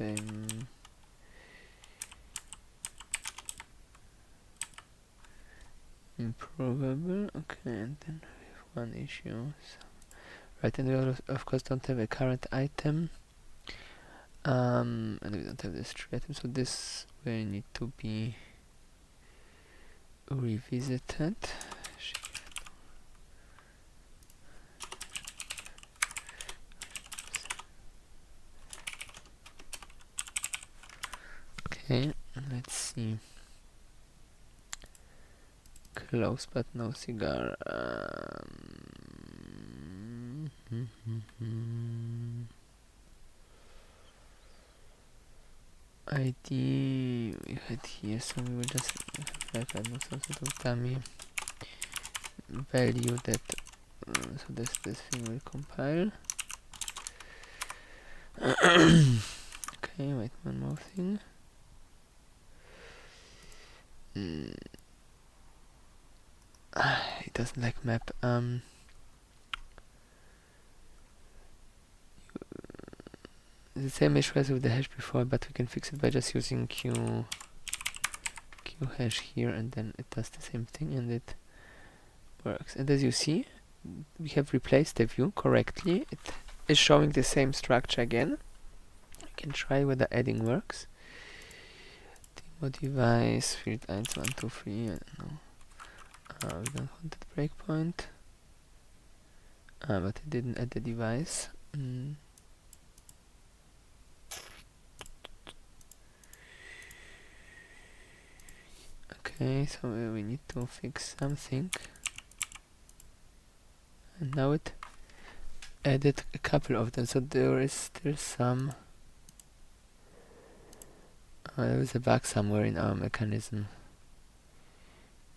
improvable. Okay, and then we have one issue. So, right, and we of course don't have a current item. And we don't have this tree item, so this will need to be revisited. Okay, let's see. Close but no cigar. ID we had here, so we will just have like some sort of dummy value that so this thing will compile. Okay, wait, one more thing. It doesn't like map. The same issue as with the hash before, but we can fix it by just using q hash here, and then it does the same thing and it works. And as you see, we have replaced the view correctly. It is showing the same structure again. I can try whether adding works. Demo device field 1, 2, 3. No. We don't want that breakpoint. But it didn't add the device. Okay, so we need to fix something. And now it added a couple of them, so there is still some. There is a bug somewhere in our mechanism.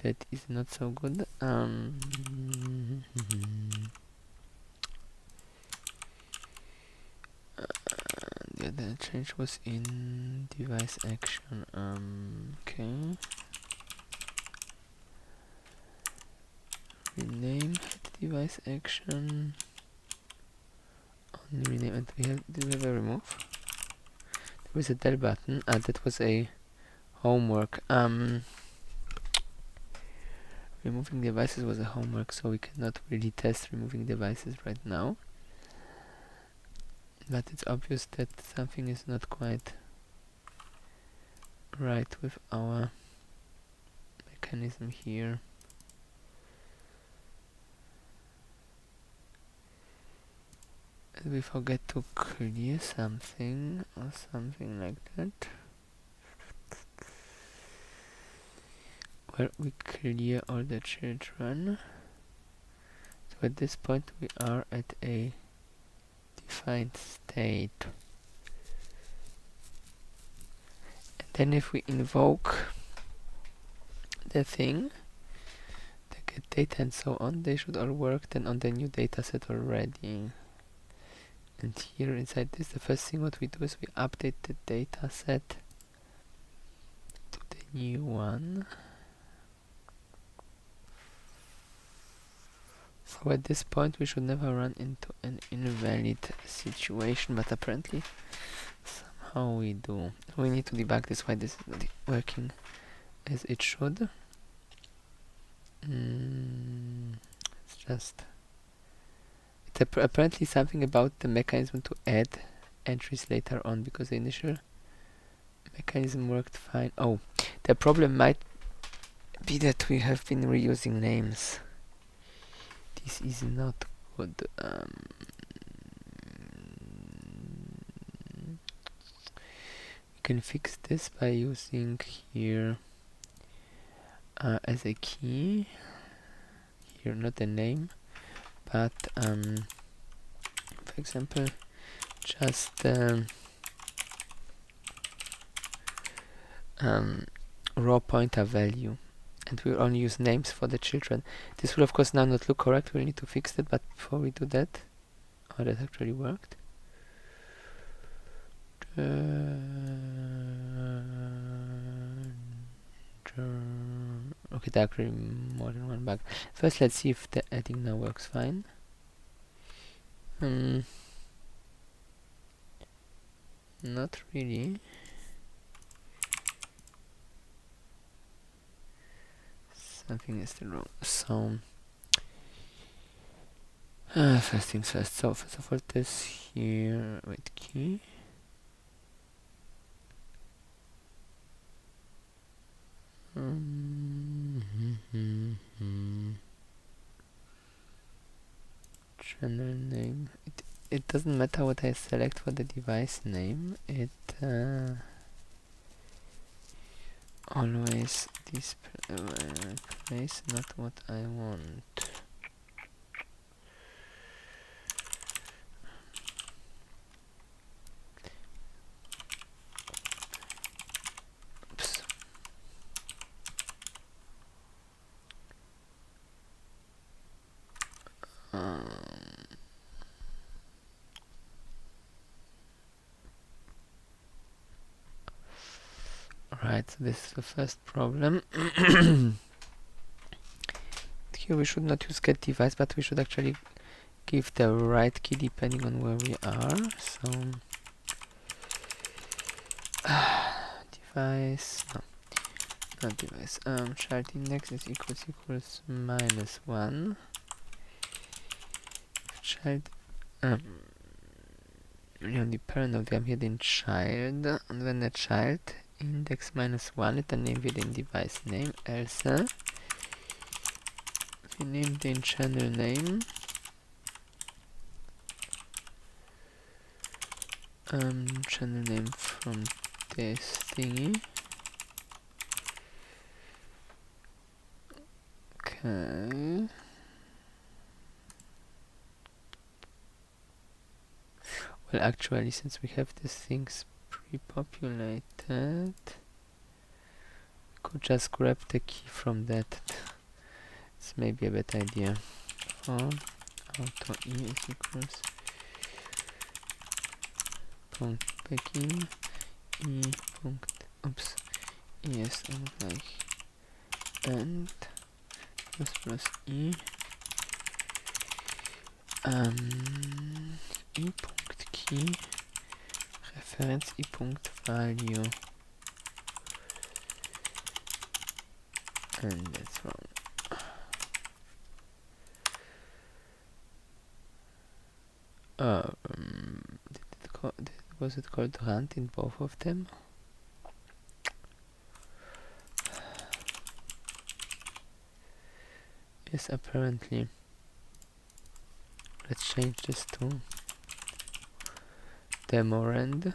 That is not so good. The other change was in device action. Okay. Rename device action. Only rename, and do we have a remove? There was a del button. That was a homework. removing devices was a homework, so we cannot really test removing devices right now. But it's obvious that something is not quite right with our mechanism here. And we forget to clear something or something like that. Where we clear all the children. So at this point we are at a defined state. And then if we invoke the thing, the get data and so on, they should all work then on the new dataset already. And here inside this, the first thing what we do is we update the dataset to the new one. So at this point we should never run into an invalid situation, but apparently somehow we do. We need to debug this, why this is not working as it should. It's just... It's apparently something about the mechanism to add entries later on, because the initial mechanism worked fine. Oh, the problem might be that we have been reusing names. This is not good. We can fix this by using here as a key. Here, not a name, but for example, just raw pointer value. And we'll only use names for the children. This will of course now not look correct, we'll need to fix that, but before we do that... Oh, that actually worked. Okay, there are actually more than one bug. First let's see if the adding now works fine. Not really. Something is still wrong. So first things first. So first of all, this here, wait, key. Channel name. It doesn't matter what I select for the device name. It always displays not what I want. Oops. Right, so this is the first problem. Here we should not use get device, but we should actually give the right key depending on where we are. So device, no, not device. Child index is equals -1. Child the parent of the hidden child, and when the child index -1 is the name within device name, else we name the channel name channel name from this thingy. Okay. Well, actually, since we have these things pre-populated, we could just grab the key from that. It's maybe a better idea. For auto e is equals punkt begin e punkt es gleich and plus e e punkt key reference e punkt value, and that's wrong. Was it called rand in both of them? Yes, apparently. Let's change this to demo rand.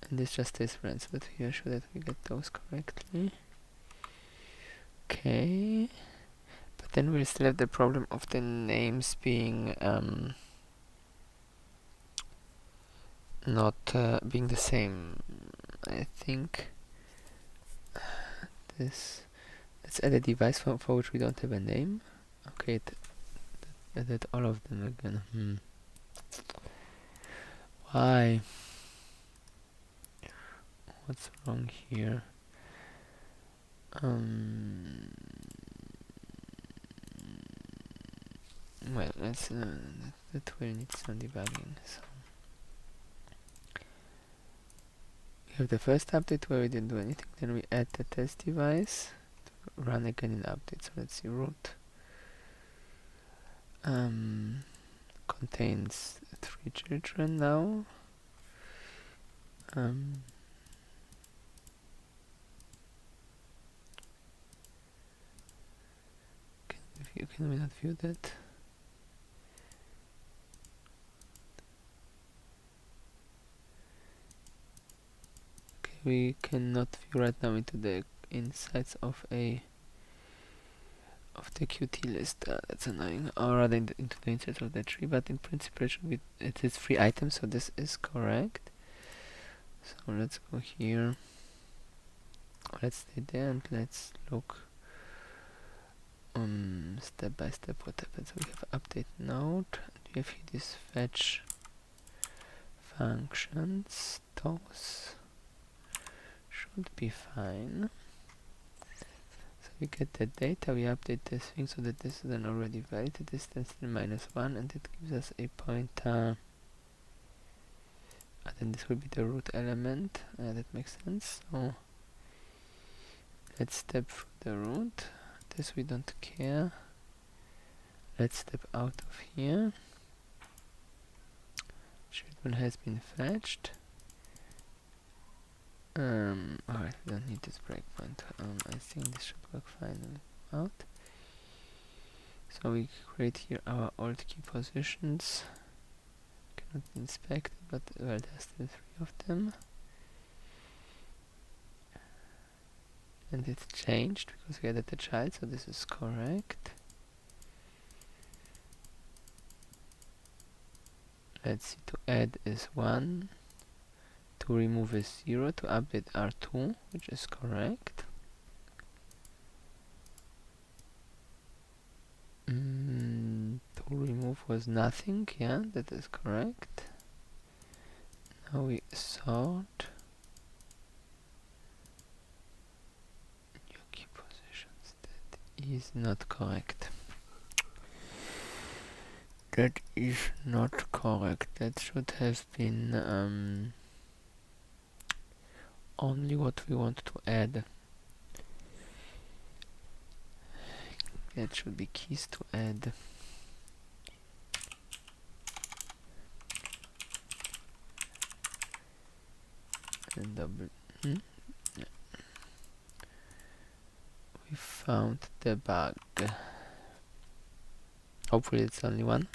And this just is rand, so that we are sure that we get those correctly. Okay. But then we'll still have the problem of the names being not being the same. I think this. Let's add a device for which we don't have a name. Okay, added all of them again. Why? What's wrong here? Well, let's that will need some debugging. So we have the first update where we didn't do anything. Then we add the test device to run again in update. So let's see, root contains 3 children now. Can we not view that? Okay, we cannot view right now into the insights of the Qt list. That's annoying. Or rather into the insights of the tree, but in principle it is 3 items, so this is correct. So let's go here. Let's stay there and let's look step by step what happens. So we have update node, and we have here this fetch functions. Those should be fine. So we get the data, we update this thing so that this is then already valid. The distance is -1, and it gives us a pointer. And then this will be the root element. That makes sense. So let's step through the root. This we don't care. Let's step out of here. Children has been fetched. Alright, we don't need this breakpoint. I think this should work fine out. So we create here our old key positions. Cannot be inspected, but well, there's still 3 of them. And it's changed because we added the child, so this is correct. Let's see, to add is 1, to remove is 0, to update are 2, which is correct. To remove was nothing, yeah, that is correct. Now we sort. New key positions, that is not correct. That is not correct. That should have been only what we want to add. That should be keys to add. And double. Yeah. We found the bug. Hopefully it's only one.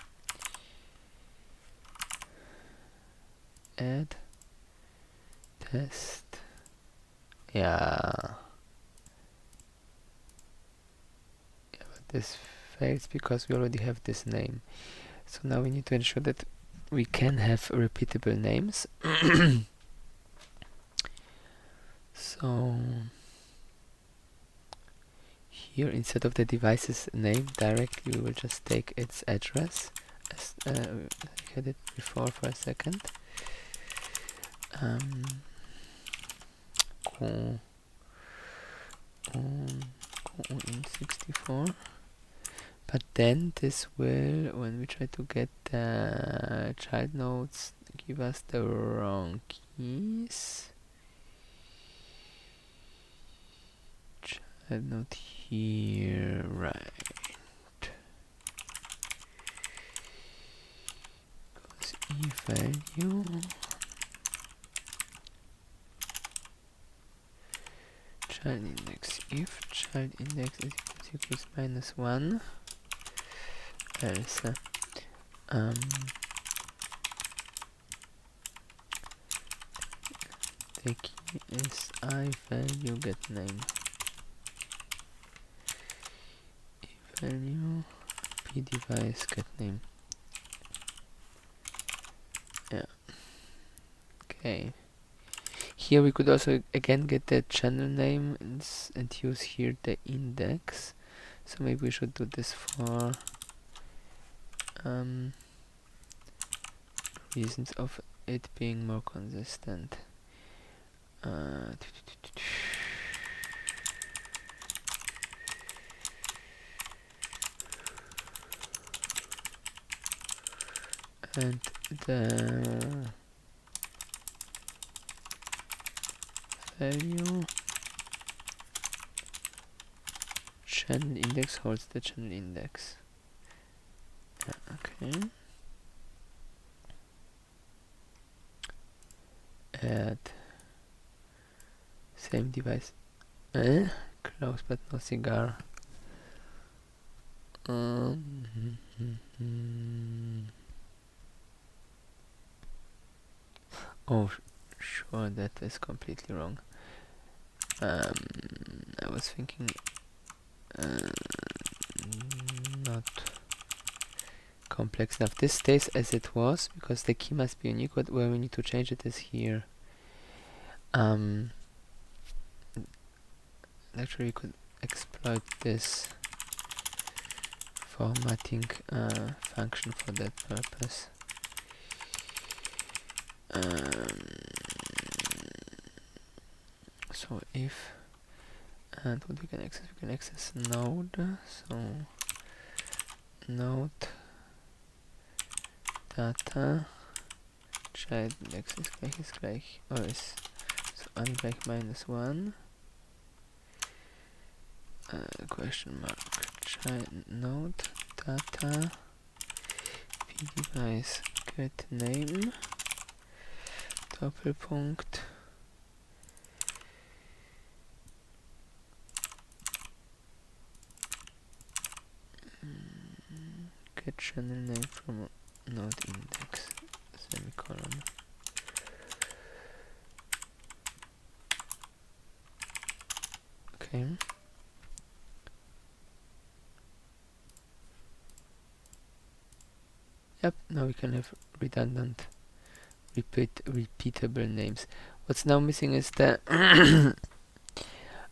Add test. Yeah. But this fails because we already have this name. So now we need to ensure that we can have repeatable names. So here, instead of the device's name directly, we will just take its address, as I had it before for a second. in64. But then this will, when we try to get the child nodes, give us the wrong keys. Child node here, right. value child index if child index is equals -1, else the key is I value get name value p device get name. Yeah. Okay. Here we could also again get the channel name and use here the index. So maybe we should do this for reasons of it being more consistent. And the value channel index holds the channel index. Yeah, okay. Add same device. Close but no cigar. Oh, sure, that is completely wrong. I was thinking not complex enough. This stays as it was because the key must be unique. But where we need to change it is here. Actually, we could exploit this formatting function for that purpose. So if and what we can access node, so node data child index is gleich or is so ungleich -1 question mark child node data p device get name Doppelpunkt get channel name from node index semicolon. Okay. Yep, now we can have redundant repeatable names. What's now missing is the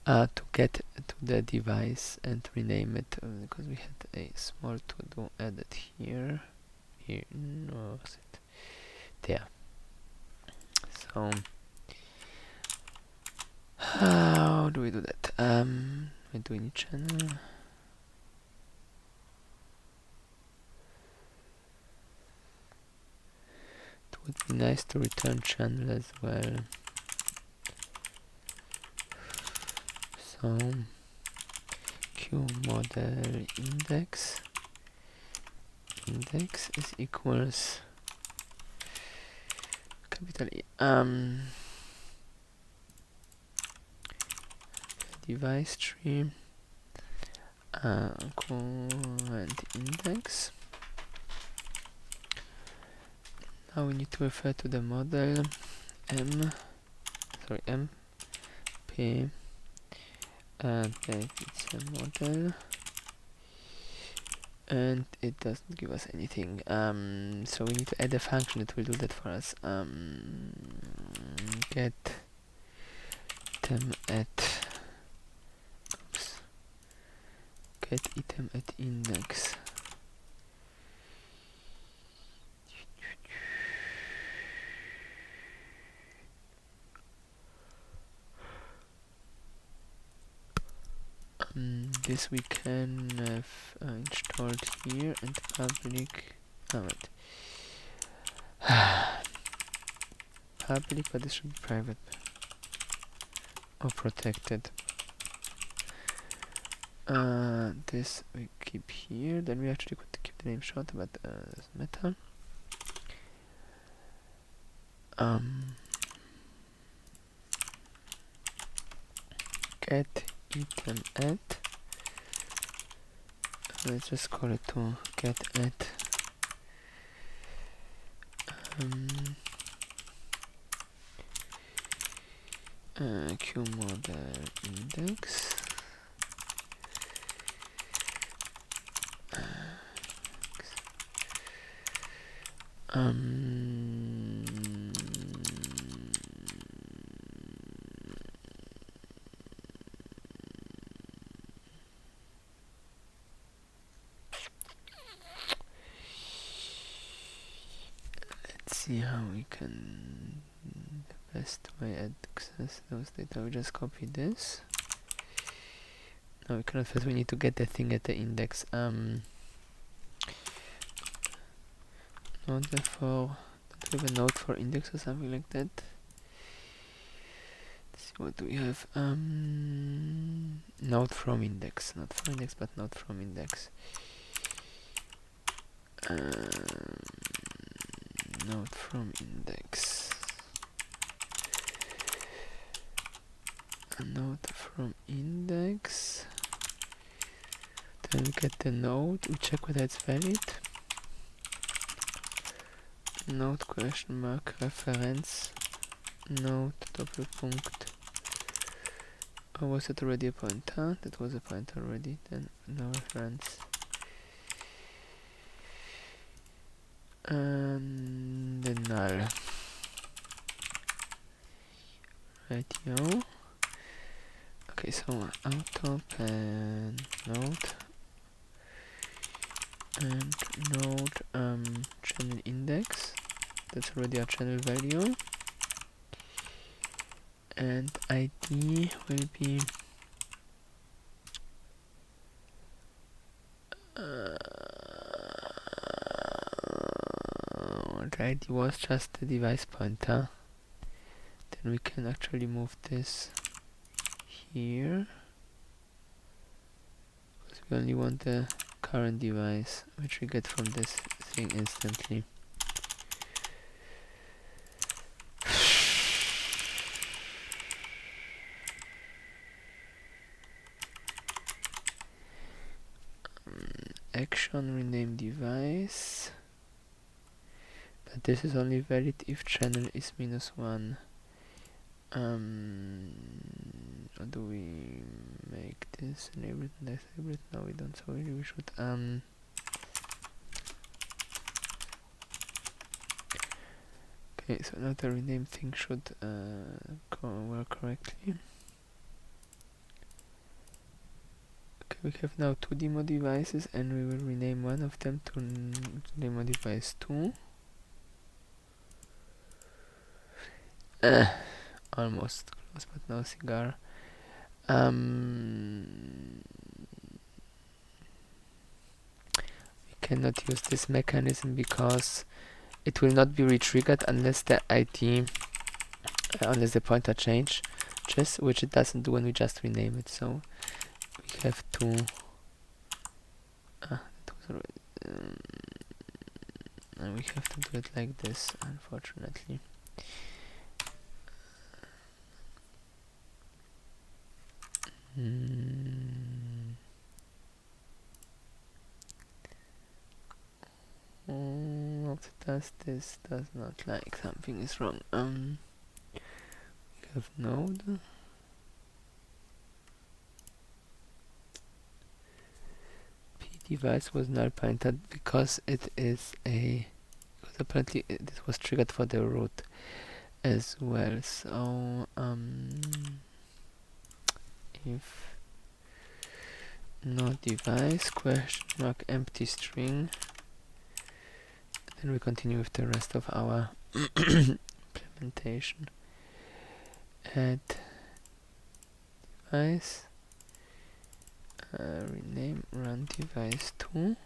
to get to the device and rename it because we had a small to-do added here. No, was it there? So how do we do that? We do any channel. It would be nice to return channel as well. So q model index is equals capital E device tree current index. Now we need to refer to the model p and it's a model and it doesn't give us anything, so we need to add a function that will do that for us. Get item at index. This we can have installed here and public. Public, but this should be private or protected. This we keep here. Then we actually could keep the name short, but doesn't matter. get item at, let's just call it to get at qmodel index let's see how we can the best way to access those data. We just copy this. No, we cannot. First we need to get the thing at the index. Node therefore, don't we have a node for index or something like that? Let's see, what do we have? Node from index, not for index, but node from index. Node from index. A node from index. Then we get the node. We check whether it's valid. Node question mark reference. Node double punct. Oh, was it already a pointer? That was a pointer already. Then no reference. And the null. Right, yo. Okay, so auto pen node and node channel index. That's already our channel value. And ID will be the ID was just the device pointer. Then we can actually move this here, because we only want the current device, which we get from this thing instantly. Action rename device, but this is only valid if channel is -1. How do we make this enable it and disable it? No, we don't, so we should okay, so now the rename thing should work correctly. Okay, we have now 2 demo devices, and we will rename one of them to demo device 2. Almost close, but no cigar. We cannot use this mechanism because it will not be re-triggered unless the ID, unless the pointer changes, which it doesn't do when we just rename it. So we have to. That was already, and we have to do it like this, unfortunately. What does this? Does not like, something is wrong. We have node. P device was null pointed because it is a. Because apparently this was triggered for the root as well. So if node device question mark empty string, then we continue with the rest of our implementation. Add device, rename run device 2.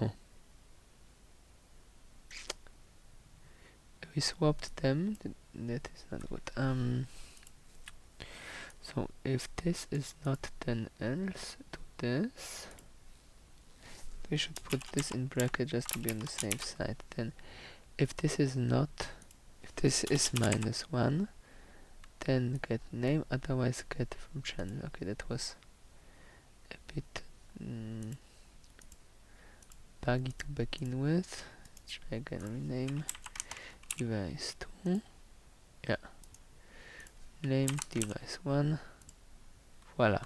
Oh, we swapped them. That is not good. So if this is not, then else do this. We should put this in bracket just to be on the safe side. Then if this is not, if this is -1, then get name, otherwise get from channel. Okay, that was a bit buggy to begin with. Let's try again, rename device 2. Yeah. Name device 1. Voila.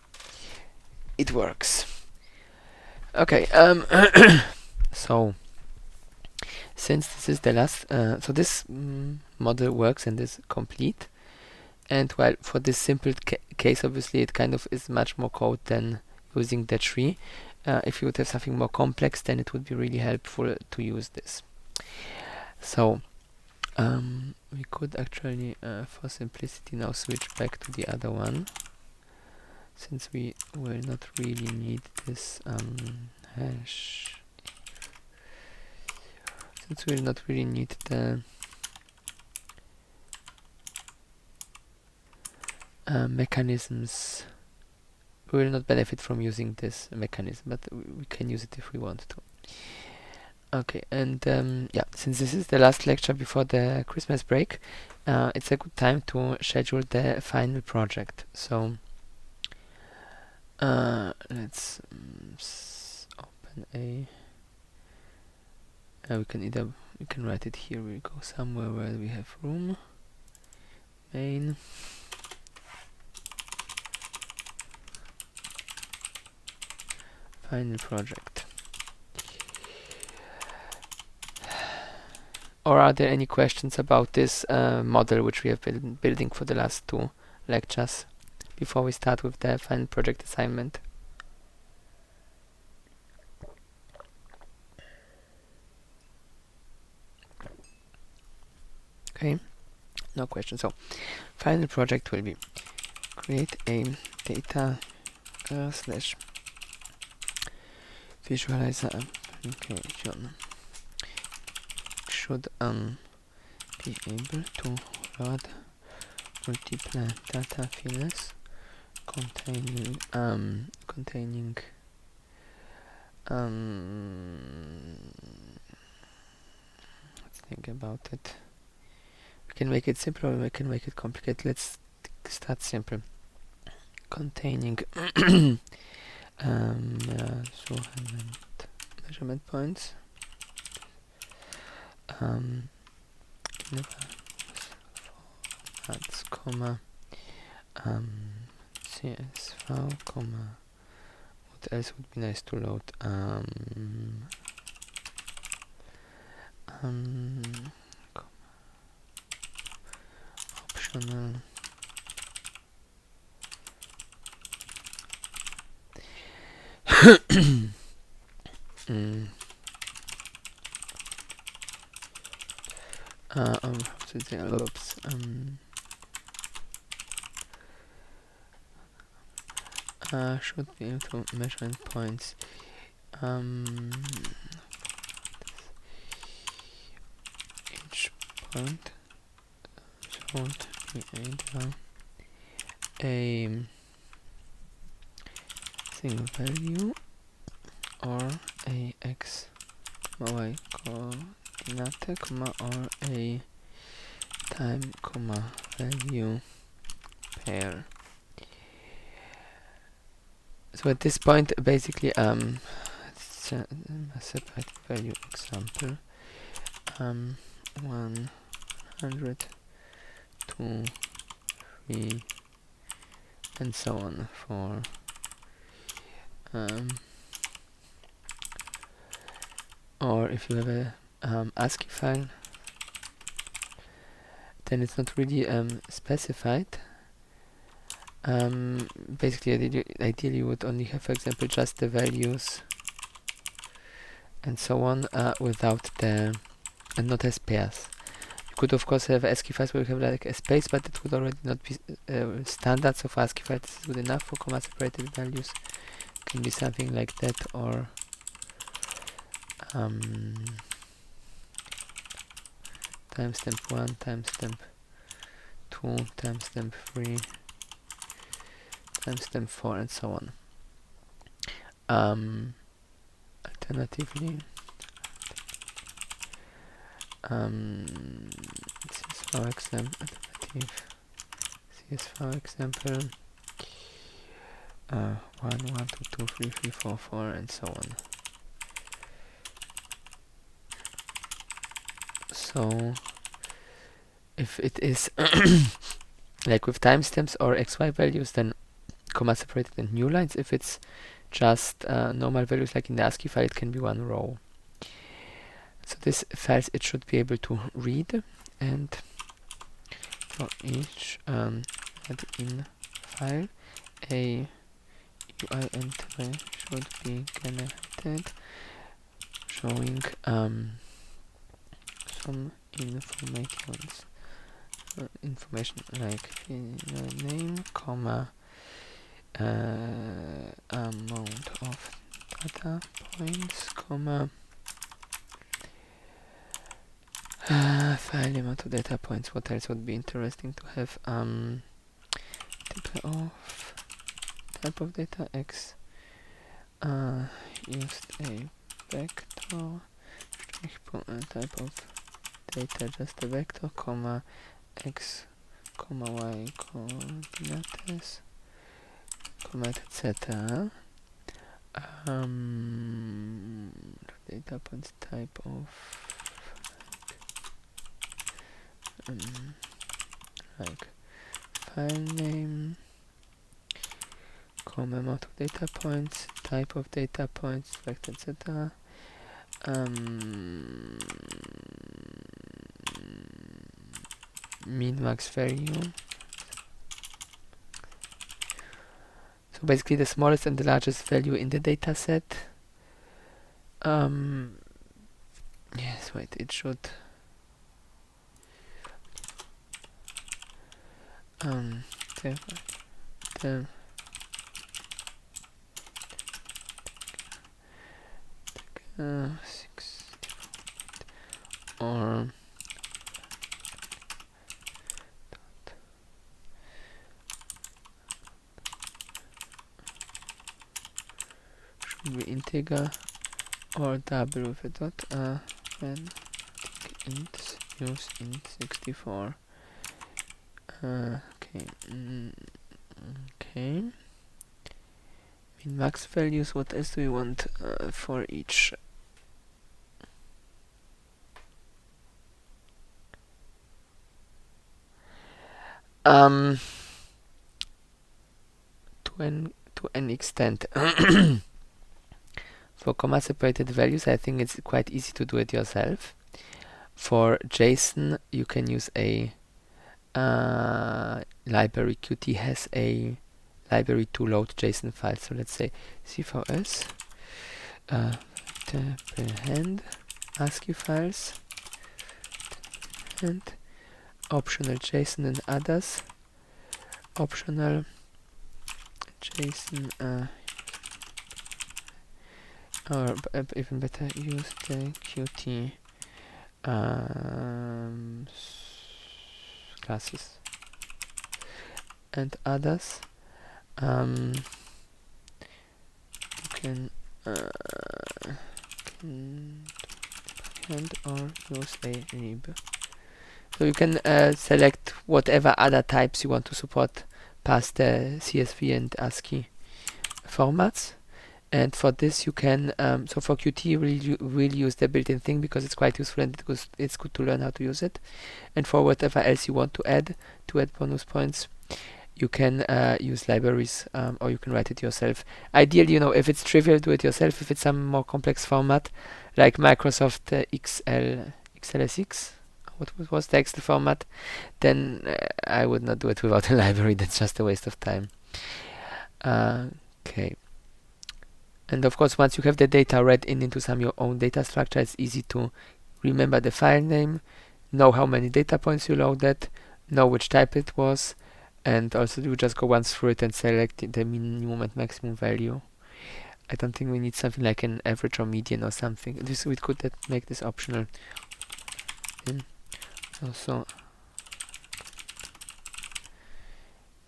It works. Okay, so since this is the last, so this model works and is complete. And while for this simple case, obviously it kind of is much more code than using the tree. If you would have something more complex, then it would be really helpful to use this. So we could actually, for simplicity, now switch back to the other one, since we will not really need this hash. Since we will not really need the mechanisms, we will not benefit from using this mechanism, but we can use it if we want to. Okay, and yeah, since this is the last lecture before the Christmas break, it's a good time to schedule the final project. So let's open a. We can write it here. We go somewhere where we have room. Main. Final project. Or are there any questions about this model which we have been building for the last 2 lectures before we start with the final project assignment? Okay, no questions. So final project will be create a data slash visualizer application. Should be able to load multiple data fields containing let's think about it. We can make it simple or we can make it complicated. Let's start simple. Containing measurement points. Formats, comma, CSV, comma, what else would be nice to load? Optional. Oops. Should be able to measurement points. Each point should be either a single value or a x, y coordinate, comma, or a time, comma, value pair. So at this point, basically, it's a separate value example. 100, 2, 3, and so on for or if you have a ASCII file, then it's not really specified. Basically, ideally you would only have, for example, just the values and so on without the, and not as pairs. You could of course have ASCII files where you have like a space, but it would already not be standard. So for ASCII files this is good enough. For comma separated values it can be something like that, or timestamp 1, timestamp 2, timestamp 3, timestamp 4, and so on. Alternatively, CSV example, automotive CSV example, 1, 1, 2, 2, 3, 3, 4, 4, and so on. So if it is like with timestamps or XY values, then comma separated and new lines. If it's just normal values like in the ASCII file, it can be one row. So this files it should be able to read, and for each add in file a UI entry should be generated showing some information like name, comma, amount of data points, comma, file amount of data points. What else would be interesting to have? Type of data x used a vector, type of data just a vector, comma x, comma y coordinates, comma etc. Data points type of like file name, comma amount of data points, type of data points, vector etc. Min max value. So basically the smallest and the largest value in the data set. Yes, wait, it should the six or should be integer or double with a dot when int use int 64. Okay. Okay. Min max values. What else do we want for each? To an extent. For comma separated values, I think it's quite easy to do it yourself. For JSON, you can use a library. Qt has a library to load JSON files. So let's say CVS append ASCII files and optional JSON and others. Optional JSON or even better, use the Qt classes and others. You can or use a lib. So you can select whatever other types you want to support past the CSV and ASCII formats. And for this you can, so for Qt we'll use the built-in thing because it's quite useful and it's good to learn how to use it. And for whatever else you want to add bonus points, you can use libraries or you can write it yourself. Ideally, if it's trivial, do it yourself. If it's some more complex format, like Microsoft XLSX, what was the Excel format, then I would not do it without a library. That's just a waste of time. Okay. And of course, once you have the data read into some your own data structure, it's easy to remember the file name, know how many data points you loaded, know which type it was, and also you just go once through it and select the minimum and maximum value. I don't think we need something like an average or median or something. This we could make this optional. Also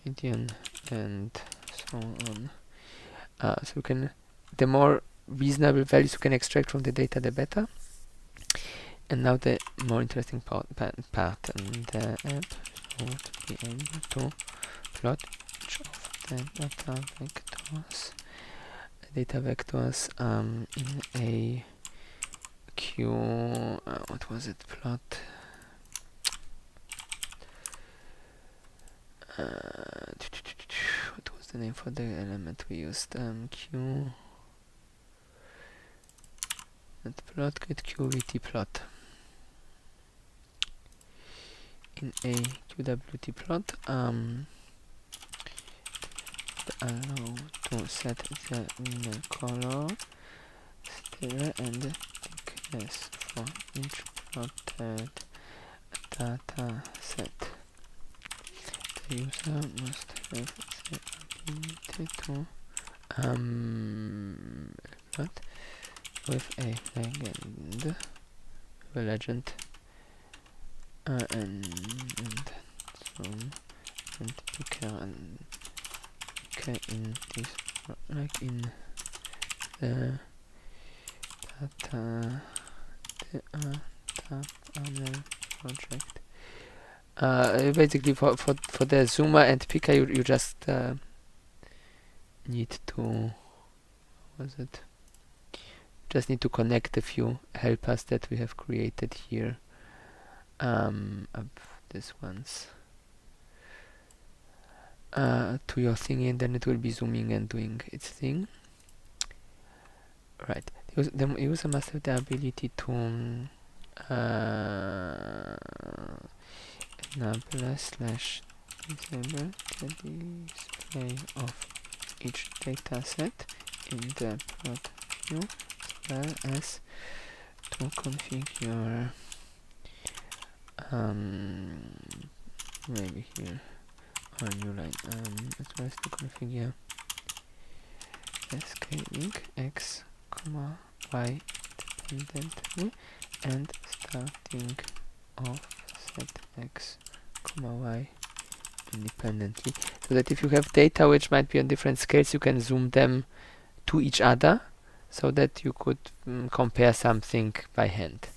median and so on. So we can, the more reasonable values you can extract from the data, the better. And now the more interesting part and the app would be able to plot each of the data vectors in a queue. What was it? Plot. What was the name for the element we used? Q. Not plot grid QWT plot. In a QWT plot, allow to set the color, style, and thickness for each plotted data set. The user must have the ability to plot with a legend, and zoom and picker and picker in this, like in the data panel project. Basically for the zoomer and picker you just need to, just need to connect a few helpers that we have created here. This ones to your thingy, and then it will be zooming and doing its thing. Right. The user must have the ability to enable / disable the display of each data set in the plot view, as well as to configure maybe here or a new line, as well as to configure the scaling x, y independently and starting offset x, y independently, so that if you have data which might be on different scales, you can zoom them to each other, so that you could compare something by hand.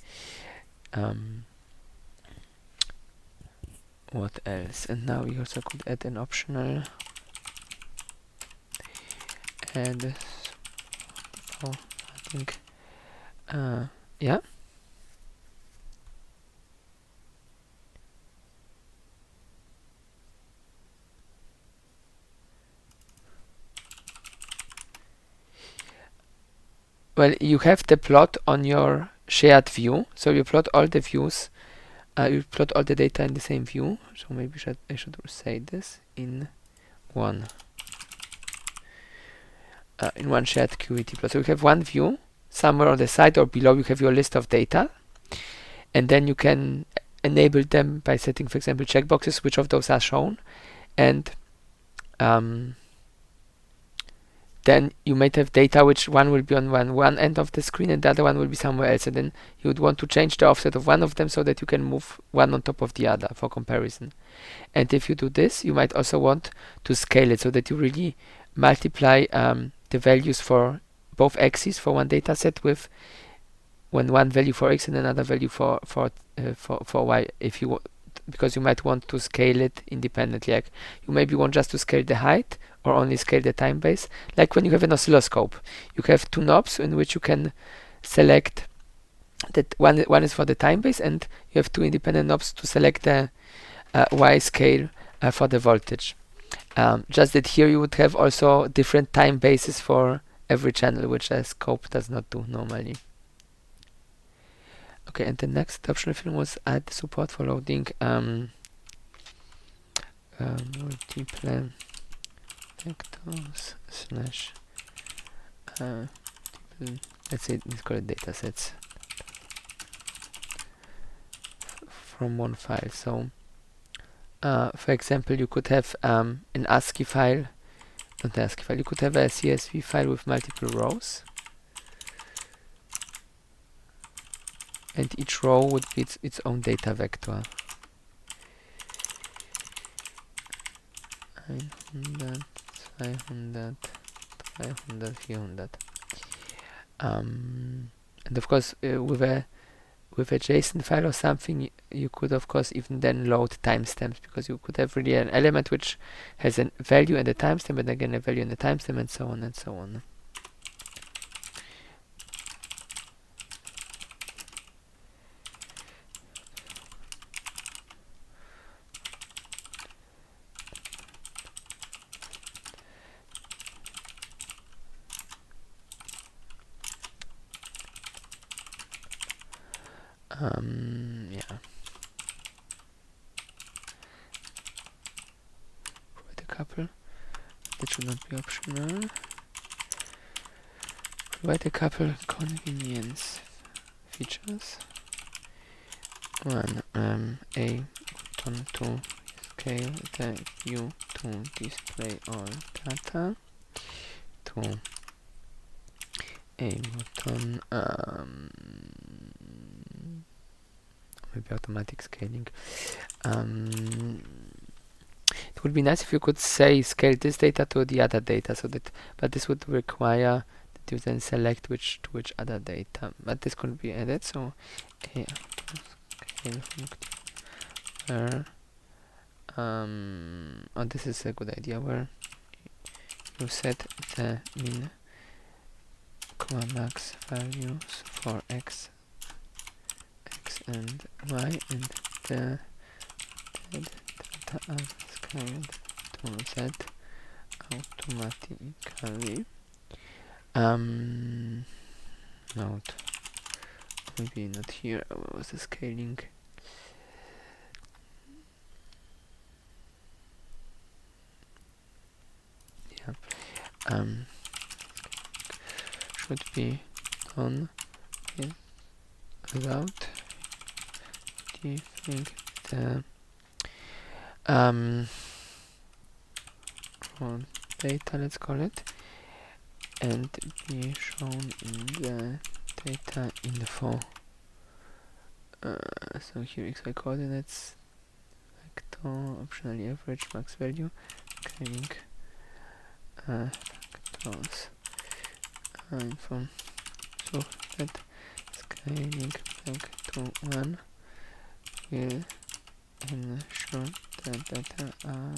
What else? And now we also could add an optional and I think yeah. Well, you have the plot on your shared view, so you plot all the views, you plot all the data in the same view. So maybe I should say this in one shared QWT plot. So you have one view, somewhere on the side or below you have your list of data, and then you can enable them by setting, for example, checkboxes, which of those are shown, and then you might have data which one will be on one end of the screen and the other one will be somewhere else, and then you would want to change the offset of one of them so that you can move one on top of the other for comparison. And if you do this, you might also want to scale it so that you really multiply the values for both axes for one data set with one value for x and another value for y, if you because you might want to scale it independently. Like you maybe want just to scale the height or only scale the time base. Like when you have an oscilloscope, you have two knobs in which you can select that one is for the time base, and you have two independent knobs to select the y scale for the voltage. Just that here you would have also different time bases for every channel, which a scope does not do normally. Okay, and the next optional film was add support for loading multiple vectors / let's say let's call it data sets from one file. So for example, you could have an ASCII file, not an ASCII file, you could have a CSV file with multiple rows, and each row would be its own data vector. 900, 500, 500, 400. And of course, with with a JSON file or something, you could of course even then load timestamps, because you could have really an element which has a value and a timestamp, and again a value and a timestamp, and so on and so on. Yeah. Provide a couple. That should not be optional. Provide a couple convenience features. One, a button to scale the view to display all data. Two, a button, maybe automatic scaling. It would be nice if you could say scale this data to the other data, so that, but this would require that you then select which to which other data. But this could be added. So scale where oh, this is a good idea, where you set the min, max values for x and y, and the data are scaled to z automatically. Note, maybe not here. What was the scaling? Yeah. Should be done without giving the raw data, let's call it, and be shown in the data info. So here xy coordinates, vector, optionally average, max value, scaling factors info, so that scaling back to 1 will ensure that data are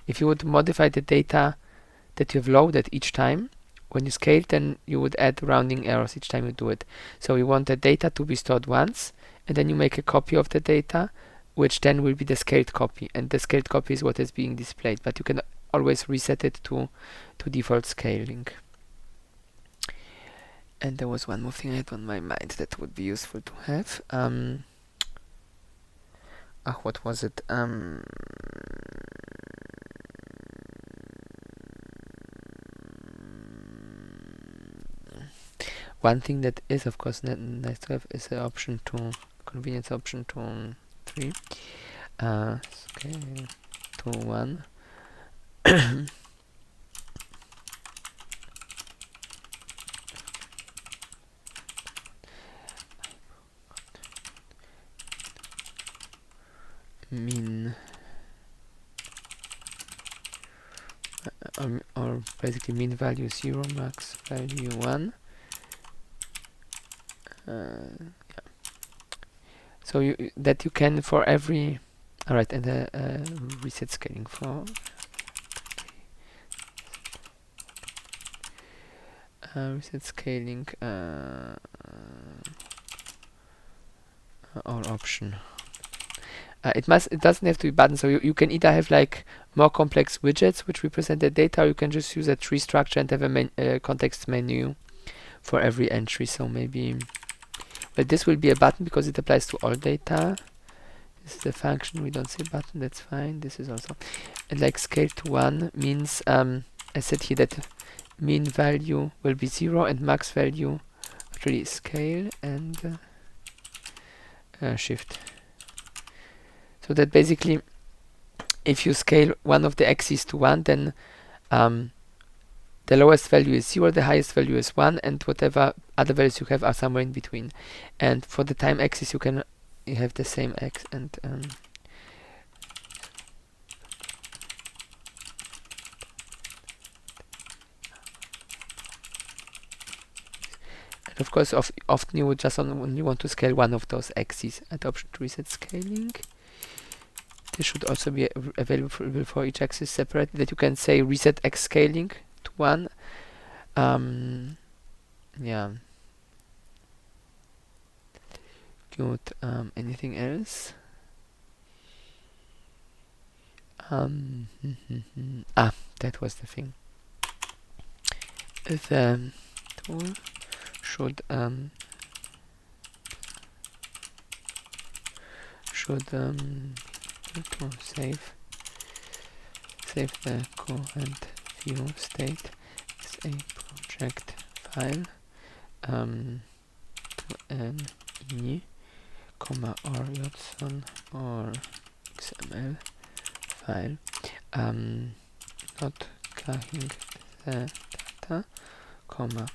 if you would modify the data that you've loaded each time when you scale, then you would add rounding errors each time you do it. So you want the data to be stored once, and then you make a copy of the data, which then will be the scaled copy, and the scaled copy is what is being displayed, but you can always reset it to default scaling. And there was one more thing I had on my mind that would be useful to have. What was it? One thing that is of course nice to have is the option to convenience option to 3 scale to 1. Min or basically min value 0, max value 1. Yeah. So that you can for every, alright, and reset scaling for reset scaling or option. It doesn't have to be button, so you can either have like more complex widgets which represent the data, or you can just use a tree structure and have a context menu for every entry. So maybe, well, this will be a button because it applies to all data. This is a function, we don't say button, that's fine. This is also, and like scale to 1 means I said here that min value will be 0 and max value actually scale and shift. So that basically, if you scale one of the axes to 1, then the lowest value is 0, the highest value is 1, and whatever other values you have are somewhere in between. And for the time axis, you have the same x, and Of course, often you would just only want to scale one of those axes. Add option to reset scaling. This should also be available for each axis separately, that you can say reset x scaling to 1. Yeah. Good. Anything else? That was the thing. The tool should to save the current view state as a project file to an ini, or JSON or XML file, not carrying the data, only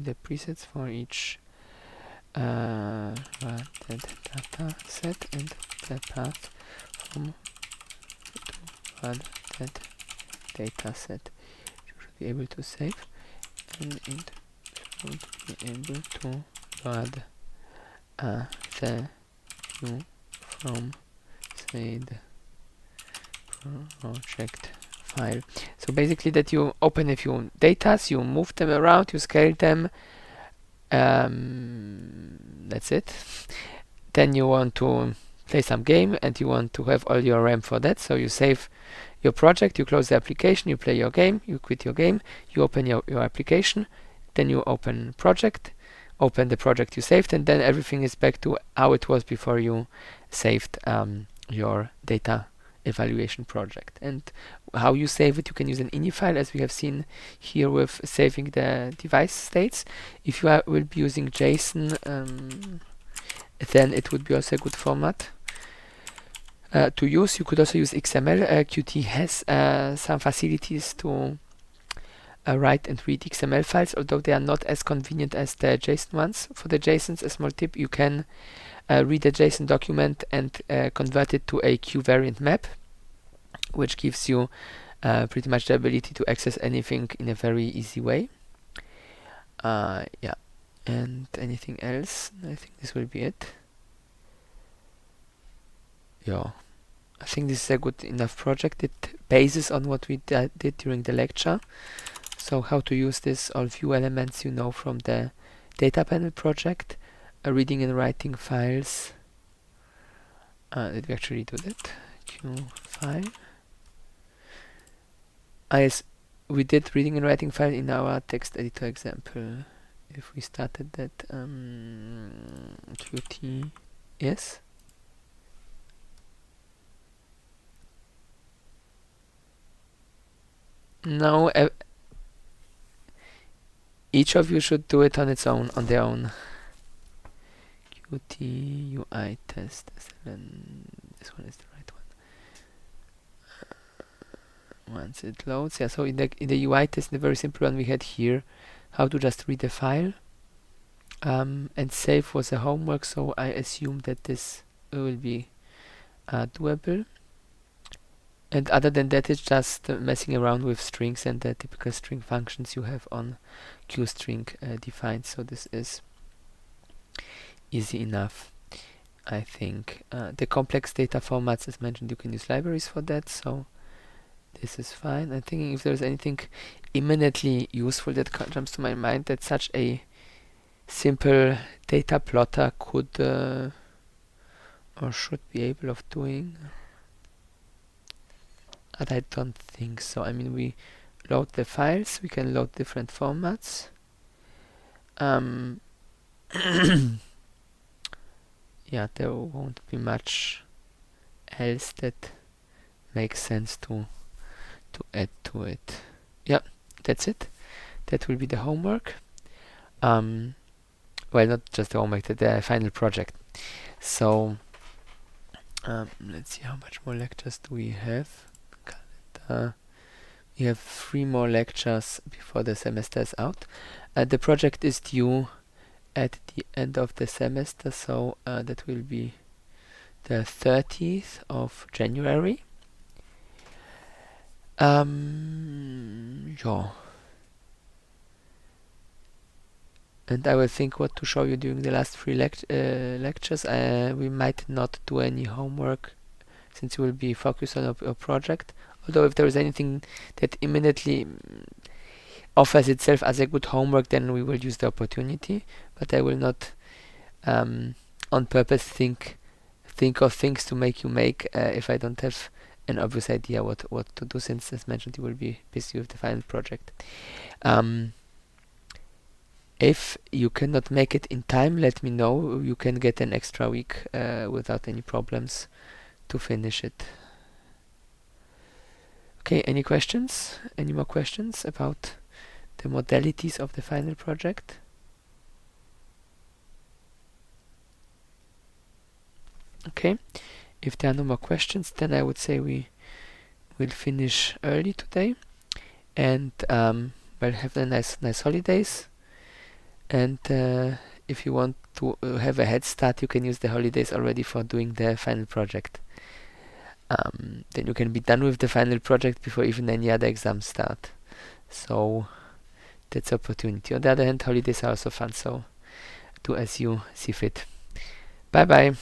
the presets for each that data set and the path from to that data set. You should be able to save, and it should be able to load the view from say the project file. So basically that you open a few datas, you move them around, you scale them, that's it. Then you want to play some game and you want to have all your RAM for that, so you save your project, you close the application, you play your game, you quit your game, you open your application, then you open the project you saved, and then everything is back to how it was before you saved your data evaluation project. And how you save it, you can use an ini file, as we have seen here with saving the device states. If you will be using JSON, then it would be also a good format to use. You could also use XML. Qt has some facilities to write and read XML files, although they are not as convenient as the JSON ones. For the JSONs, a small tip, you can read a JSON document and convert it to a Q-variant map, which gives you pretty much the ability to access anything in a very easy way. Yeah, and anything else? I think this will be it. Yeah, I think this is a good enough project. It bases on what we did during the lecture. So how to use this, all view elements you know from the data panel project, reading and writing files. Did we actually do that? Q5. Yes, we did reading and writing file in our text editor example. If we started that Qt, yes. No, each of you should do it on their own. Qt UI test. This one is the right one. Once it loads, yeah. So in the UI test, the very simple one we had here, how to just read a file, and save was a homework. So I assume that this will be doable. And other than that, it's just messing around with strings and the typical string functions you have on QString defined. So this is easy enough, I think. The complex data formats, as mentioned, you can use libraries for that. So this is fine. I'm thinking if there's anything imminently useful that jumps to my mind that such a simple data plotter could or should be able of doing. But I don't think so. I mean, we load the files, we can load different formats. Yeah, there won't be much else that makes sense to add to it. Yeah, that's it. That will be the homework. Well, not just the homework, the final project. So let's see how much more lectures do we have. We have 3 more lectures before the semester is out. The project is due at the end of the semester, so that will be the 30th of January. Yeah. And I will think what to show you during the last three lectures. We might not do any homework since we will be focused on a project. Although if there is anything that immediately offers itself as a good homework, then we will use the opportunity. But I will not on purpose think of things to make you make if I don't have an obvious idea what to do, since as mentioned you will be busy with the final project. If you cannot make it in time, let me know. You can get an extra week without any problems to finish it. Okay, any questions? Any more questions about the modalities of the final project? Okay, if there are no more questions, then I would say we will finish early today, and well, have a nice holidays. And if you want to have a head start, you can use the holidays already for doing the final project. Then you can be done with the final project before even any other exams start. So that's opportunity. On the other hand, holidays are also fun, so do as you see fit. Bye bye.